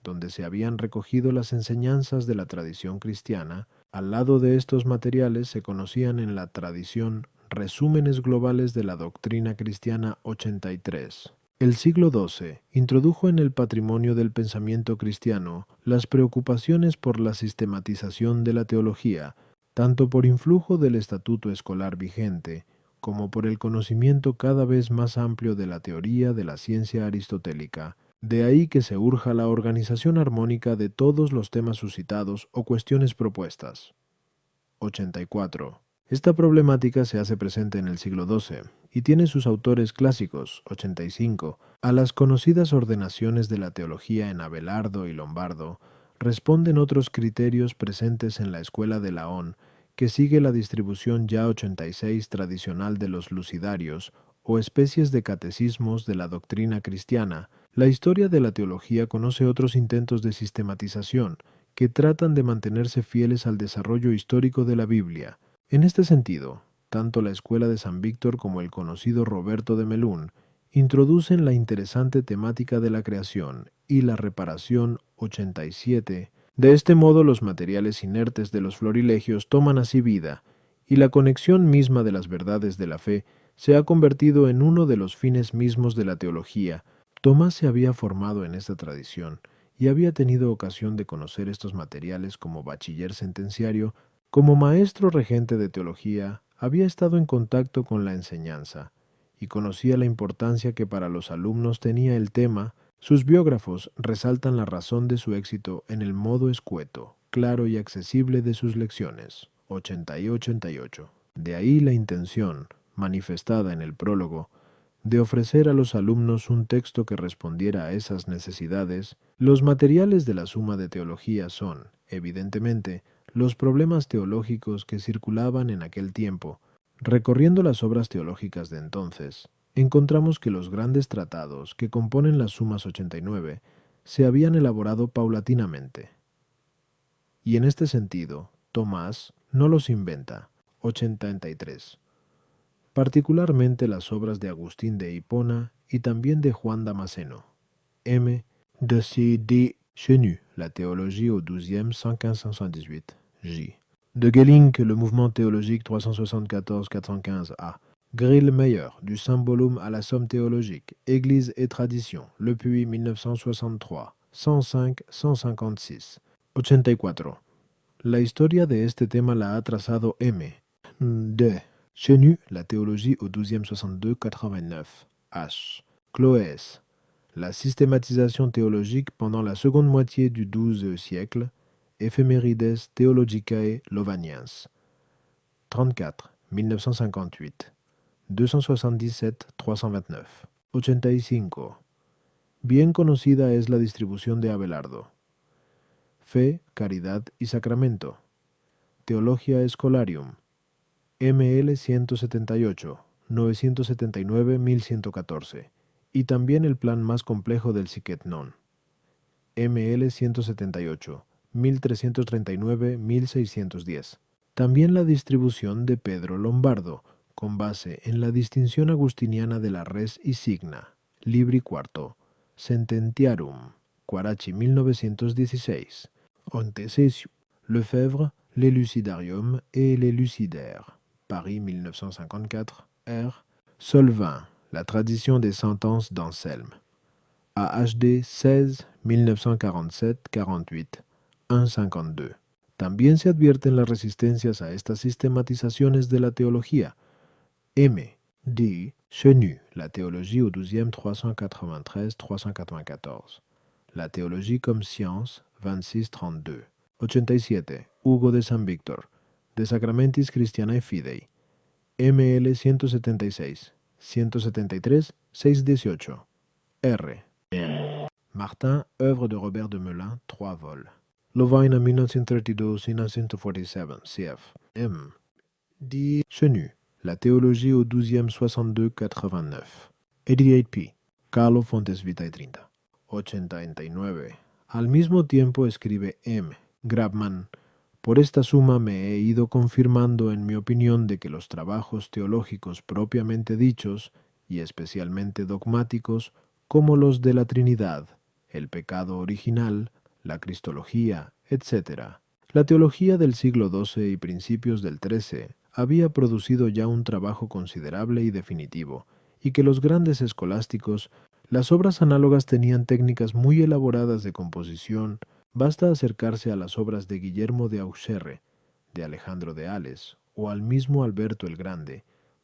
donde se habían recogido las enseñanzas de la tradición cristiana. Al lado de estos materiales se conocían en la tradición resúmenes globales de la doctrina cristiana 83. El siglo XII introdujo en el patrimonio del pensamiento cristiano las preocupaciones por la sistematización de la teología, tanto por influjo del estatuto escolar vigente, como por el conocimiento cada vez más amplio de la teoría de la ciencia aristotélica. De ahí que se urja la organización armónica de todos los temas suscitados o cuestiones propuestas. 84. Esta problemática se hace presente en el siglo XII y tiene sus autores clásicos. 85. A las conocidas ordenaciones de la teología en Abelardo y Lombardo responden otros criterios presentes en la escuela de Laón, que sigue la distribución ya 86 tradicional de los lucidarios o especies de catecismos de la doctrina cristiana. La historia de la teología conoce otros intentos de sistematización que tratan de mantenerse fieles al desarrollo histórico de la Biblia. En este sentido, tanto la escuela de San Víctor como el conocido Roberto de Melun introducen la interesante temática de la creación y la reparación 87. De este modo, los materiales inertes de los florilegios toman así vida, y la conexión misma de las verdades de la fe se ha convertido en uno de los fines mismos de la teología. Tomás se había formado en esta tradición, y había tenido ocasión de conocer estos materiales como bachiller sentenciario. Como maestro regente de teología, había estado en contacto con la enseñanza y conocía la importancia que para los alumnos tenía el tema. Sus biógrafos resaltan la razón de su éxito en el modo escueto, claro y accesible de sus lecciones, 80 y 88. De ahí la intención, manifestada en el prólogo, de ofrecer a los alumnos un texto que respondiera a esas necesidades. Los materiales de la Suma de Teología son, evidentemente, los problemas teológicos que circulaban en aquel tiempo. Recorriendo las obras teológicas de entonces, encontramos que los grandes tratados que componen las Sumas 89 se habían elaborado paulatinamente. Y en este sentido, Tomás no los inventa. 83. Particularmente las obras de Agustín de Hipona y también de Juan Damasceno. M. de C.D. Chenu, La théologie au XIIe, 115-118. J. De Gelling, Le mouvement théologique 374-415a. Grille-Meyer, Du Symbolum à la Somme théologique, Église et Tradition, Le Puy 1963, 105-156. 84. La historia de este tema la ha trazado M. de Chenu, La théologie au XIIe 62-89. H. Cloès, La systématisation théologique pendant la seconde moitié du XIIe siècle, Ephémérides Theologicae Lovaniens. 34, 1958. 277-329. 85. Bien conocida es la distribución de Abelardo. Fe, Caridad y Sacramento. Theologia Scholarium. ML 178, 979-1114. Y también el plan más complejo del Siquet Non. ML 178, 1339-1610. También la distribución de Pedro Lombardo, con base en la distinción agustiniana de la res y signa, libri cuarto, Sententiarum, Guarachi 1916, Antecesio, Lefebvre, l'Elucidarium et l'Elucidaire, Paris 1954, R. Solvin, La tradition des sentences d'Anselme, AHD 16, 1947-48, 152. También se advierten las resistencias a estas sistematizaciones de la teología. M. D. Chenu, La théologie au XIIe 393-394. La théologie comme science, 26-32. 87. Hugo de San Víctor, De Sacramentis Christianae Fidei. ML 176, 173, 618. R. Martin, œuvre de Robert de Melun, 3 vols. Louvain 1932-1947, cf. M. D. Chenu, La théologie au XIIe 62-89. 88p. Carlo Fontes Vitae 30. 89. Al mismo tiempo escribe M. Grabman: por esta suma me he ido confirmando en mi opinión de que los trabajos teológicos propiamente dichos, y especialmente dogmáticos, como los de la Trinidad, el pecado original, la cristología, etc. La teología del siglo XII y principios del XIII había producido ya un trabajo considerable y definitivo, y que los grandes escolásticos, las obras análogas tenían técnicas muy elaboradas de composición. Basta acercarse a las obras de Guillermo de Auxerre, de Alejandro de Ales o al mismo Alberto el Grande,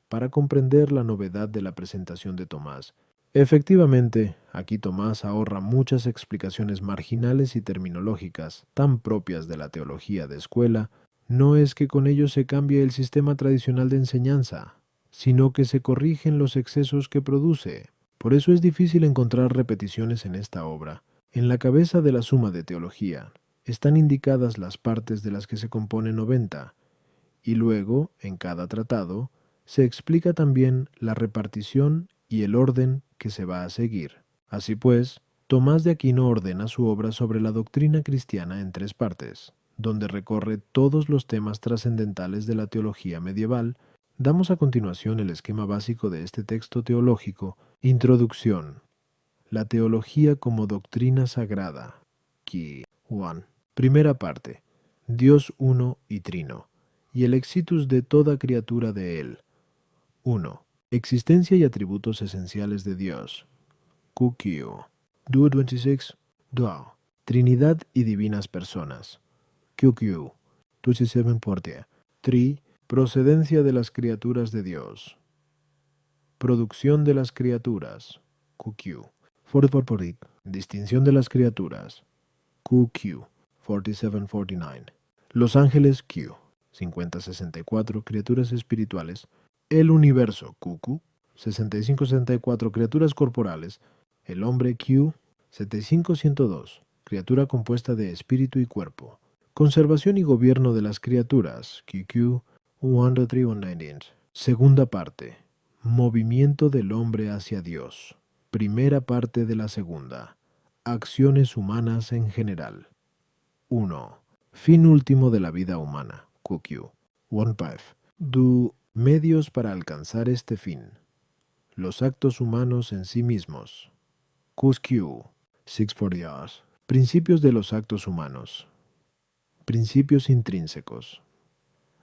para comprender la novedad de la presentación de Tomás. Efectivamente, aquí Tomás ahorra muchas explicaciones marginales y terminológicas tan propias de la teología de escuela. No es que con ello se cambie el sistema tradicional de enseñanza, sino que se corrigen los excesos que produce. Por eso es difícil encontrar repeticiones en esta obra. En la cabeza de la Suma de Teología están indicadas las partes de las que se compone 90, y luego, en cada tratado, se explica también la repartición y el orden que se va a seguir. Así pues, Tomás de Aquino ordena su obra sobre la doctrina cristiana en 3 partes, donde recorre todos los temas trascendentales de la teología medieval. Damos a continuación el esquema básico de este texto teológico. Introducción. La teología como doctrina sagrada. Key 1. Primera parte. Dios uno y trino, y el exitus de toda criatura de él. 1. Existencia y atributos esenciales de Dios. QQ. 226. 2. Trinidad y divinas personas. QQ. 2740. 3. Procedencia de las criaturas de Dios. Producción de las criaturas. QQ. 4440. Distinción de las criaturas. QQ. 4749. Los ángeles Q. 5064. Criaturas espirituales. El universo QQ. 6564. Criaturas corporales. El hombre Q. 7502. Criatura compuesta de espíritu y cuerpo. Conservación y gobierno de las criaturas. QQ 103-198. Segunda parte. Movimiento del hombre hacia Dios. Primera parte de la segunda. Acciones humanas en general. 1. Fin último de la vida humana. QQ 15. Medios para alcanzar este fin. Los actos humanos en sí mismos. QQ 640. Principios de los actos humanos. Principios intrínsecos.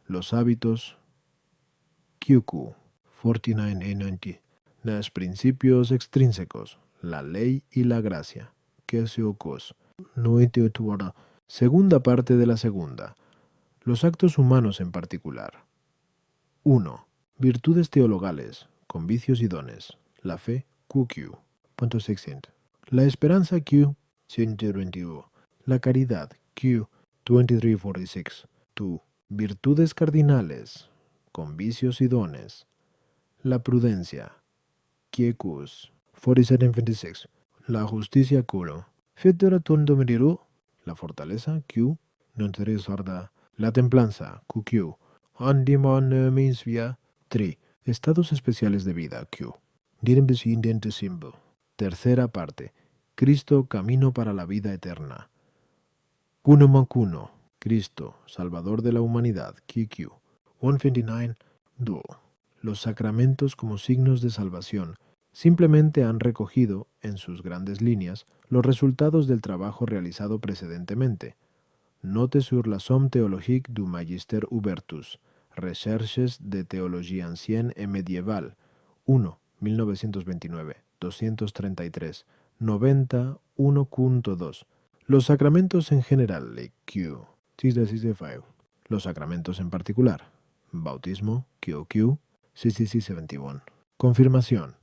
Los hábitos. QQ 49A90. Los principios extrínsecos. La ley y la gracia. QQ 98. Segunda parte de la segunda. Los actos humanos en particular. 1. Virtudes teologales, con vicios y dones. La fe. QQ. Punto 600. La esperanza Q. 121. La caridad Q. 2346. 2. Virtudes cardinales, con vicios y dones. La prudencia QQ. 4726. La justicia Q. Fetera Tondomiriru. La fortaleza Q. 93. La templanza QQ. Andimanemisvia 3. Estados especiales de vida Q. Dirembesidiente symbol. Tercera parte. Cristo, camino para la vida eterna. Kuno Mancuno. Cristo, Salvador de la humanidad. QQ. 129. Duo. Los sacramentos como signos de salvación simplemente han recogido, en sus grandes líneas, los resultados del trabajo realizado precedentemente. Note sur la somme théologique du Magister Hubertus. Recherches de Teología Ancienne et Médiévale. 1. 1929. 233. 90. 1.2. Los sacramentos en general. Q. 665. Los sacramentos en particular. Bautismo. QQ. 6671. Confirmación.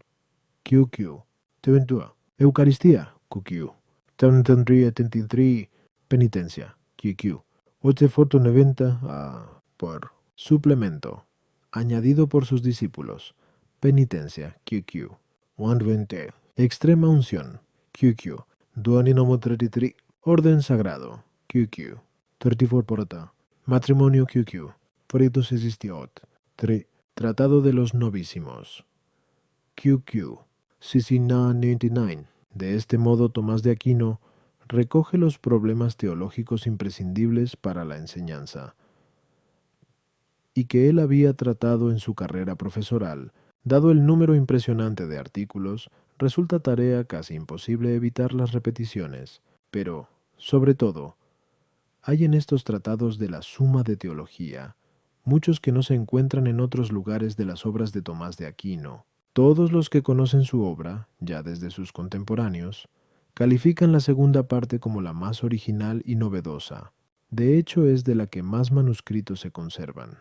QQ. 72. Eucaristía. QQ. 73. Penitencia. QQ. 890 por suplemento. Añadido por sus discípulos. Penitencia. QQ. 120. Extrema unción. QQ. Duaninomo 33. Orden sagrado. QQ. 34 porta. Matrimonio QQ. Proyectos existiot. 3. Tratado de los novísimos. QQ. 6999. De este modo, Tomás de Aquino recoge los problemas teológicos imprescindibles para la enseñanza, y que él había tratado en su carrera profesoral. Dado el número impresionante de artículos, resulta tarea casi imposible evitar las repeticiones, pero, sobre todo, hay en estos tratados de la Suma de Teología muchos que no se encuentran en otros lugares de las obras de Tomás de Aquino. Todos los que conocen su obra, ya desde sus contemporáneos, califican la segunda parte como la más original y novedosa. De hecho, es de la que más manuscritos se conservan,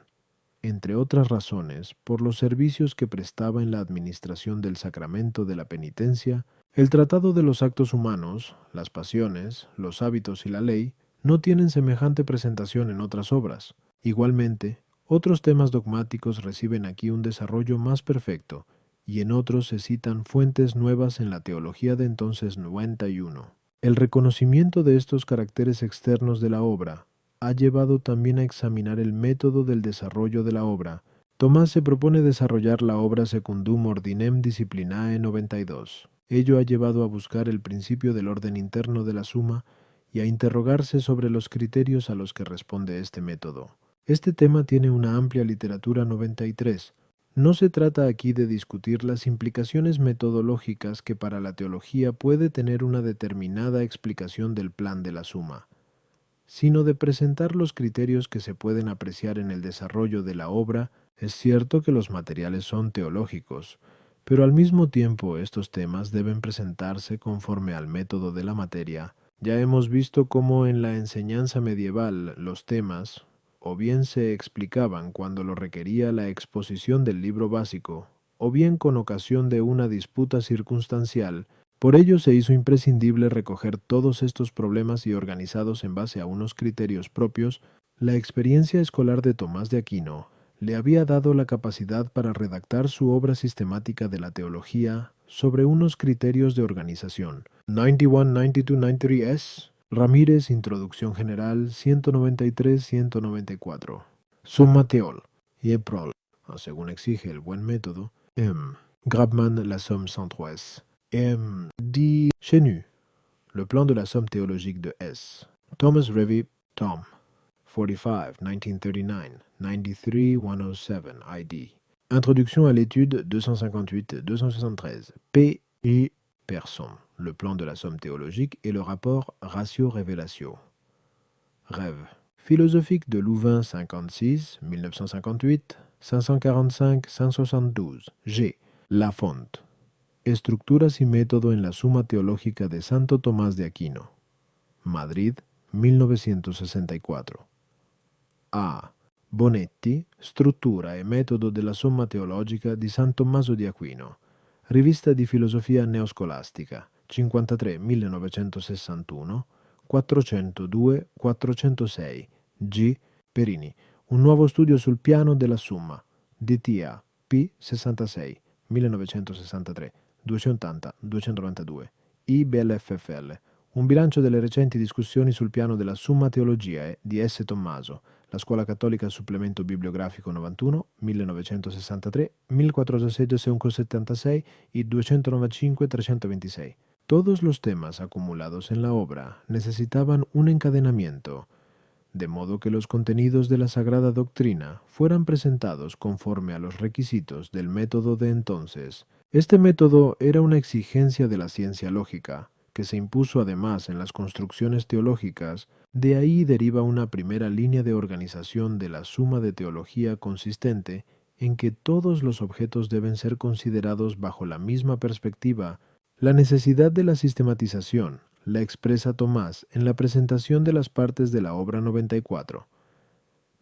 entre otras razones, por los servicios que prestaba en la administración del sacramento de la penitencia. El tratado de los actos humanos, las pasiones, los hábitos y la ley no tienen semejante presentación en otras obras. Igualmente, otros temas dogmáticos reciben aquí un desarrollo más perfecto, y en otros se citan fuentes nuevas en la teología de entonces 91. El reconocimiento de estos caracteres externos de la obra ha llevado también a examinar el método del desarrollo de la obra. Tomás se propone desarrollar la obra secundum ordinem disciplinae 92. Ello ha llevado a buscar el principio del orden interno de la suma y a interrogarse sobre los criterios a los que responde este método. Este tema tiene una amplia literatura 93. No se trata aquí de discutir las implicaciones metodológicas que para la teología puede tener una determinada explicación del plan de la suma, sino de presentar los criterios que se pueden apreciar en el desarrollo de la obra. Es cierto que los materiales son teológicos, pero al mismo tiempo estos temas deben presentarse conforme al método de la materia, Ya hemos visto cómo en la enseñanza medieval los temas o bien se explicaban cuando lo requería la exposición del libro básico, o bien con ocasión de una disputa circunstancial. Por ello se hizo imprescindible recoger todos estos problemas y organizados en base a unos criterios propios. La experiencia escolar de Tomás de Aquino le había dado la capacidad para redactar su obra sistemática de la teología sobre unos criterios de organización. 91, 92, 93S. Ramírez, Introducción General, 193-194. Summa Theol. Yeprol, según exige el buen método. M. Grabman, la somme 103. M. D. Chenu, le plan de la somme théologique de S. Thomas Revy, Tom. 45, 1939, 93-107, ID. Introduction à l'étude 258-273. P. et Persson, le plan de la somme théologique et le rapport ratio-révélatio. Rêve. Philosophique de Louvain 56, 1958, 545, 572. G. La Font. Estructuras y método en la Suma Teológica de Santo Tomás de Aquino. Madrid, 1964. A. Bonetti, Struttura e metodo della Somma Teologica di San Tommaso di Aquino, Rivista di Filosofia Neoscolastica, 53 1961, 402-406, G. Perini, un nuovo studio sul piano della Summa, DTA, P. 66, 1963, 280-292, IBLFFL, un bilancio delle recenti discussioni sul piano della Summa Teologiae di S. Tommaso, la Scuola Cattolica Supplemento Bibliografico 91, 1963, 1476 y 295-326. Todos los temas acumulados en la obra necesitaban un encadenamiento, de modo que los contenidos de la Sagrada Doctrina fueran presentados conforme a los requisitos del método de entonces. Este método era una exigencia de la ciencia lógica, que se impuso además en las construcciones teológicas. De ahí deriva una primera línea de organización de la suma de teología consistente en que todos los objetos deben ser considerados bajo la misma perspectiva. La necesidad de la sistematización la expresa Tomás en la presentación de las partes de la obra 94,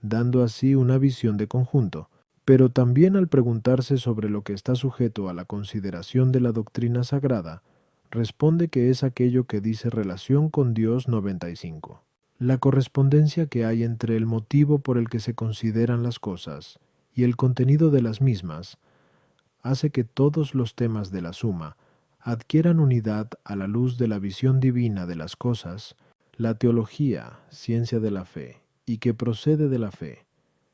dando así una visión de conjunto, pero también al preguntarse sobre lo que está sujeto a la consideración de la doctrina sagrada, responde que es aquello que dice relación con Dios 95. La correspondencia que hay entre el motivo por el que se consideran las cosas y el contenido de las mismas hace que todos los temas de la suma adquieran unidad a la luz de la visión divina de las cosas. La teología, ciencia de la fe, y que procede de la fe,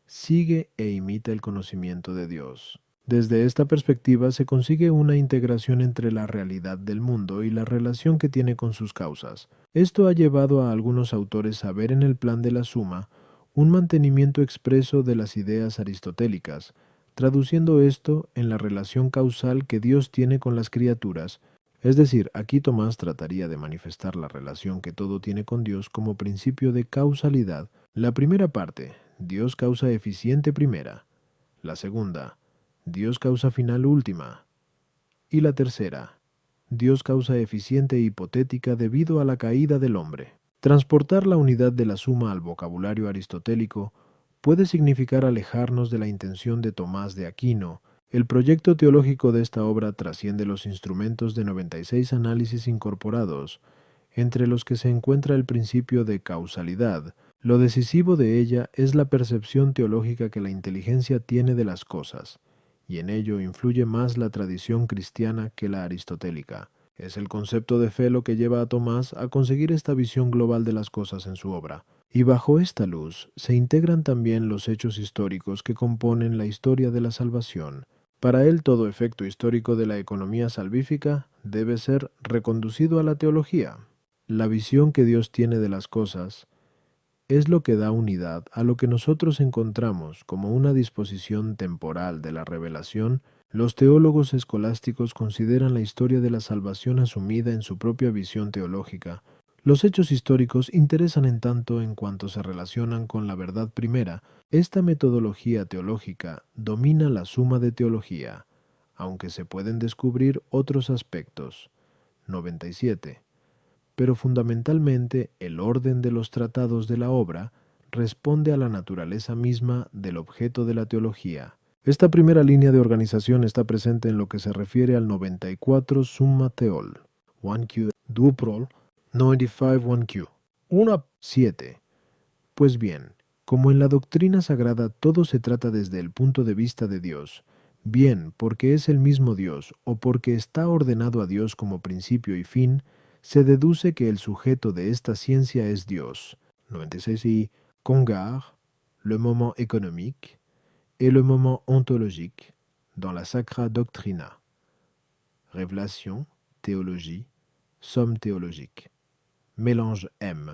sigue e imita el conocimiento de Dios. Desde esta perspectiva se consigue una integración entre la realidad del mundo y la relación que tiene con sus causas. Esto ha llevado a algunos autores a ver en el plan de la suma un mantenimiento expreso de las ideas aristotélicas, traduciendo esto en la relación causal que Dios tiene con las criaturas. Es decir, aquí Tomás trataría de manifestar la relación que todo tiene con Dios como principio de causalidad. La primera parte, Dios causa eficiente primera. La segunda, Dios causa final última. Y la tercera, Dios causa eficiente hipotética debido a la caída del hombre. Transportar la unidad de la suma al vocabulario aristotélico puede significar alejarnos de la intención de Tomás de Aquino. El proyecto teológico de esta obra trasciende los instrumentos de 96 análisis incorporados, entre los que se encuentra el principio de causalidad. Lo decisivo de ella es la percepción teológica que la inteligencia tiene de las cosas, y en ello influye más la tradición cristiana que la aristotélica. Es el concepto de fe lo que lleva a Tomás a conseguir esta visión global de las cosas en su obra. Y bajo esta luz se integran también los hechos históricos que componen la historia de la salvación. Para él todo efecto histórico de la economía salvífica debe ser reconducido a la teología. La visión que Dios tiene de las cosas es lo que da unidad a lo que nosotros encontramos como una disposición temporal de la revelación. Los teólogos escolásticos consideran la historia de la salvación asumida en su propia visión teológica. Los hechos históricos interesan en tanto en cuanto se relacionan con la verdad primera. Esta metodología teológica domina la suma de teología, aunque se pueden descubrir otros aspectos. 97. pero fundamentalmente el orden de los tratados de la obra responde a la naturaleza misma del objeto de la teología. Esta primera línea de organización está presente en lo que se refiere al 94 Summa Theol, 1Q Duprol, 95 1Q. 1.7. Pues bien, como en la doctrina sagrada todo se trata desde el punto de vista de Dios, bien porque es el mismo Dios o porque está ordenado a Dios como principio y fin, se deduce que el sujeto de esta ciencia es Dios. 96 y Congar, le moment économique et le moment ontologique dans la Sacra Doctrina. Révélation, théologie, somme théologique. Mélange M.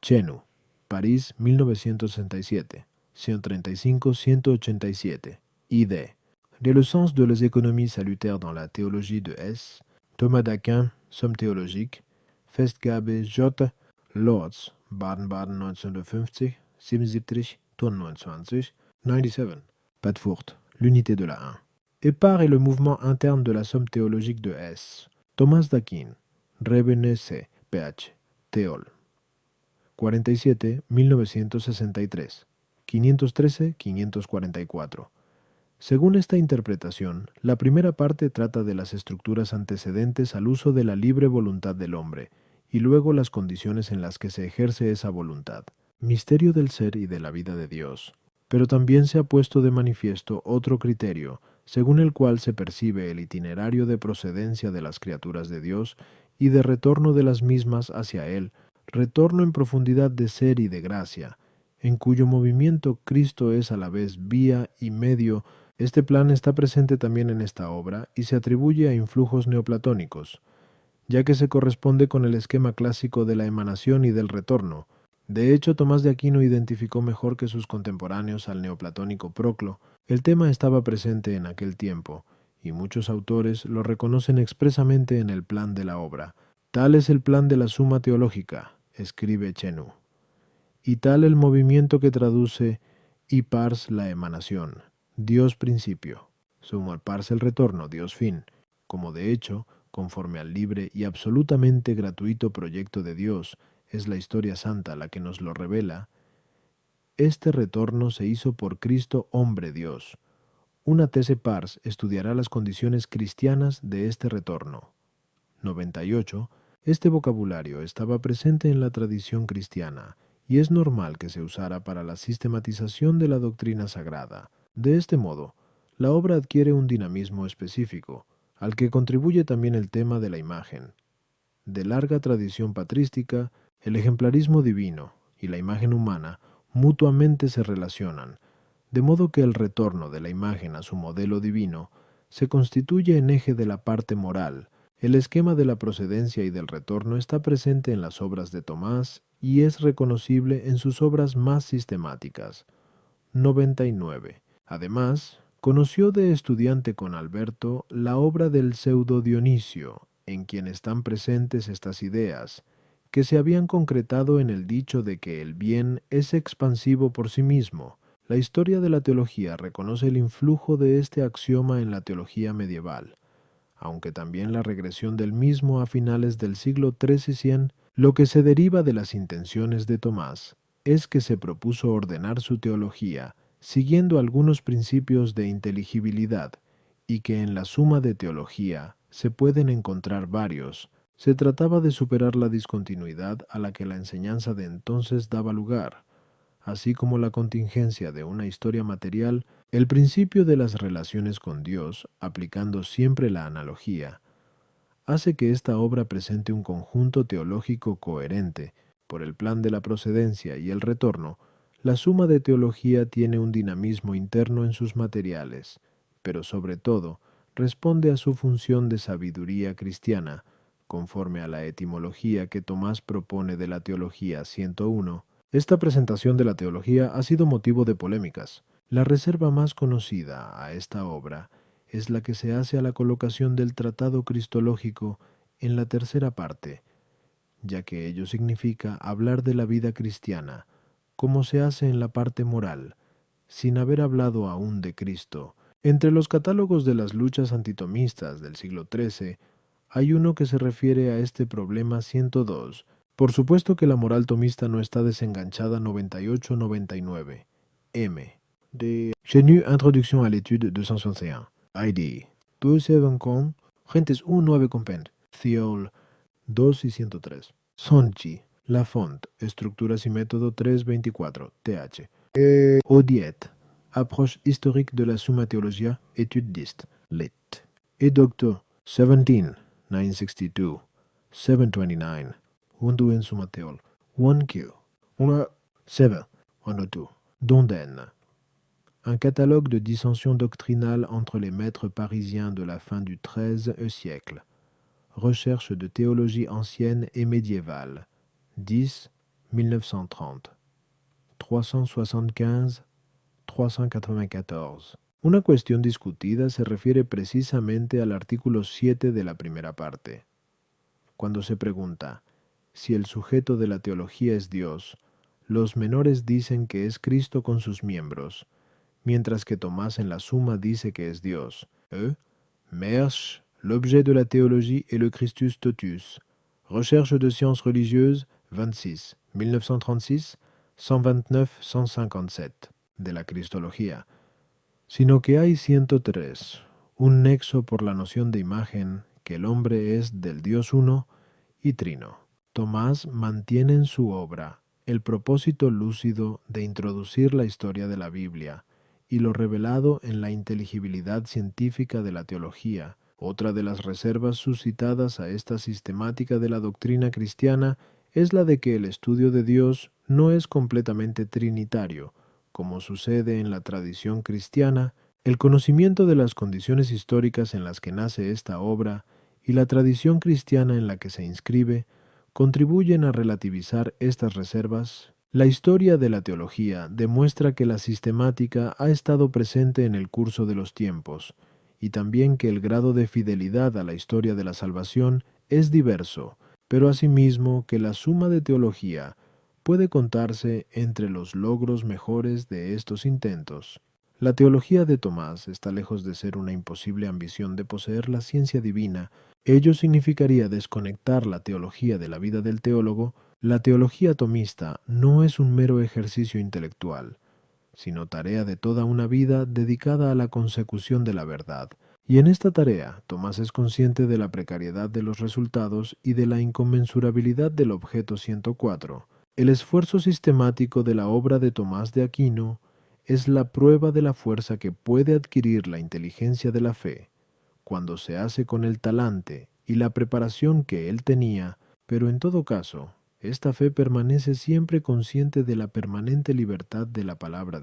Chenu, París, 1967, 135-187, ID. Dès le sens de les économies salutaires dans la théologie de Hess, Thomas d'Aquin, Somme théologique, Festgabe J. Lords, Baden-Baden 1950, 77, Ton 29, 97, Padfurt, l'unité de la 1. Épar est le mouvement interne de la Somme théologique de Hess. Thomas d'Aquin, Rebene C. Ph. Théol. 47, 1963, 513-544. Según esta interpretación, la primera parte trata de las estructuras antecedentes al uso de la libre voluntad del hombre, y luego las condiciones en las que se ejerce esa voluntad, misterio del ser y de la vida de Dios. Pero también se ha puesto de manifiesto otro criterio, según el cual se percibe el itinerario de procedencia de las criaturas de Dios y de retorno de las mismas hacia Él, retorno en profundidad de ser y de gracia, en cuyo movimiento Cristo es a la vez vía y medio. Este plan está presente también en esta obra y se atribuye a influjos neoplatónicos, ya que se corresponde con el esquema clásico de la emanación y del retorno. De hecho, Tomás de Aquino identificó mejor que sus contemporáneos al neoplatónico Proclo. El tema estaba presente en aquel tiempo, y muchos autores lo reconocen expresamente en el plan de la obra. Tal es el plan de la Suma Teológica, escribe Chenu, y tal el movimiento que traduce y pars la emanación, Dios principio, summa pars el retorno, Dios fin, como de hecho, conforme al libre y absolutamente gratuito proyecto de Dios, es la historia santa la que nos lo revela. Este retorno se hizo por Cristo hombre Dios. Una these pars estudiará las condiciones cristianas de este retorno. 98. Este vocabulario estaba presente en la tradición cristiana y es normal que se usara para la sistematización de la doctrina sagrada. De este modo, la obra adquiere un dinamismo específico, al que contribuye también el tema de la imagen. De larga tradición patrística, el ejemplarismo divino y la imagen humana mutuamente se relacionan, de modo que el retorno de la imagen a su modelo divino se constituye en eje de la parte moral. El esquema de la procedencia y del retorno está presente en las obras de Tomás y es reconocible en sus obras más sistemáticas. 99. Además, conoció de estudiante con Alberto la obra del pseudo Dionisio, en quien están presentes estas ideas, que se habían concretado en el dicho de que el bien es expansivo por sí mismo. La historia de la teología reconoce el influjo de este axioma en la teología medieval, aunque también la regresión del mismo a finales del siglo XIII. Lo que se deriva de las intenciones de Tomás es que se propuso ordenar su teología siguiendo algunos principios de inteligibilidad, y que en la Suma de Teología se pueden encontrar varios. Se trataba de superar la discontinuidad a la que la enseñanza de entonces daba lugar, así como la contingencia de una historia material, el principio de las relaciones con Dios, aplicando siempre la analogía, hace que esta obra presente un conjunto teológico coherente. Por el plan de la procedencia y el retorno, la Suma de Teología tiene un dinamismo interno en sus materiales, pero sobre todo responde a su función de sabiduría cristiana, conforme a la etimología que Tomás propone de la Teología 101. Esta presentación de la teología ha sido motivo de polémicas. La reserva más conocida a esta obra es la que se hace a la colocación del tratado cristológico en la tercera parte, ya que ello significa hablar de la vida cristiana, como se hace en la parte moral, sin haber hablado aún de Cristo. Entre los catálogos de las luchas antitomistas del siglo XIII, Hay uno que se refiere a este problema 102. Por supuesto que la moral tomista no está desenganchada 98-99. M. De Genu Introduction à l'étude 261. ID. 275. Gentes 19 compend. Thiol 2 y 103. Sonchi. La Font. Estructuras y método 324. TH. Odiet. Approche historique de la Summa Theologia. Étude dist. Lit. Et Doctor 17. 962. 729. Hundu en Summa Theol. 1Q. 7. 102. Donden. Un catalogue de dissensions doctrinales entre les maîtres parisiens de la fin du XIIIe siècle. Recherche de théologie ancienne et médiévale. 10. 1930. 375. 394. Una cuestión discutida se refiere precisamente al artículo 7 de la primera parte. Cuando se pregunta si el sujeto de la teología es Dios, los menores dicen que es Cristo con sus miembros, mientras que Tomás en la Suma dice que es Dios. Mersch, l'objet de la théologie est le Christus totus. Recherche de sciences religieuses, 26, 1936, 129-157, de la Cristología. Sino que hay 103, un nexo por la noción de imagen, que el hombre es del Dios uno y trino. Tomás mantiene en su obra el propósito lúcido de introducir la historia de la Biblia y lo revelado en la inteligibilidad científica de la teología. Otra de las reservas suscitadas a esta sistemática de la doctrina cristiana es la de que el estudio de Dios no es completamente trinitario, como sucede en la tradición cristiana. El conocimiento de las condiciones históricas en las que nace esta obra y la tradición cristiana en la que se inscribe contribuyen a relativizar estas reservas. La historia de la teología demuestra que la sistemática ha estado presente en el curso de los tiempos, y también que el grado de fidelidad a la historia de la salvación es diverso, pero asimismo que la suma de teología puede contarse entre los logros mejores de estos intentos. La teología de Tomás está lejos de ser una imposible ambición de poseer la ciencia divina. Ello significaría desconectar la teología de la vida del teólogo. La teología tomista no es un mero ejercicio intelectual, sino tarea de toda una vida dedicada a la consecución de la verdad. Y en esta tarea, Tomás es consciente de la precariedad de los resultados y de la inconmensurabilidad del objeto 104. El esfuerzo sistemático de la obra de Tomás de Aquino es la prueba de la fuerza que puede adquirir la inteligencia de la fe, cuando se hace con el talante y la preparación que él tenía, pero en todo caso, esta fe permanece siempre consciente de la permanente libertad de la palabra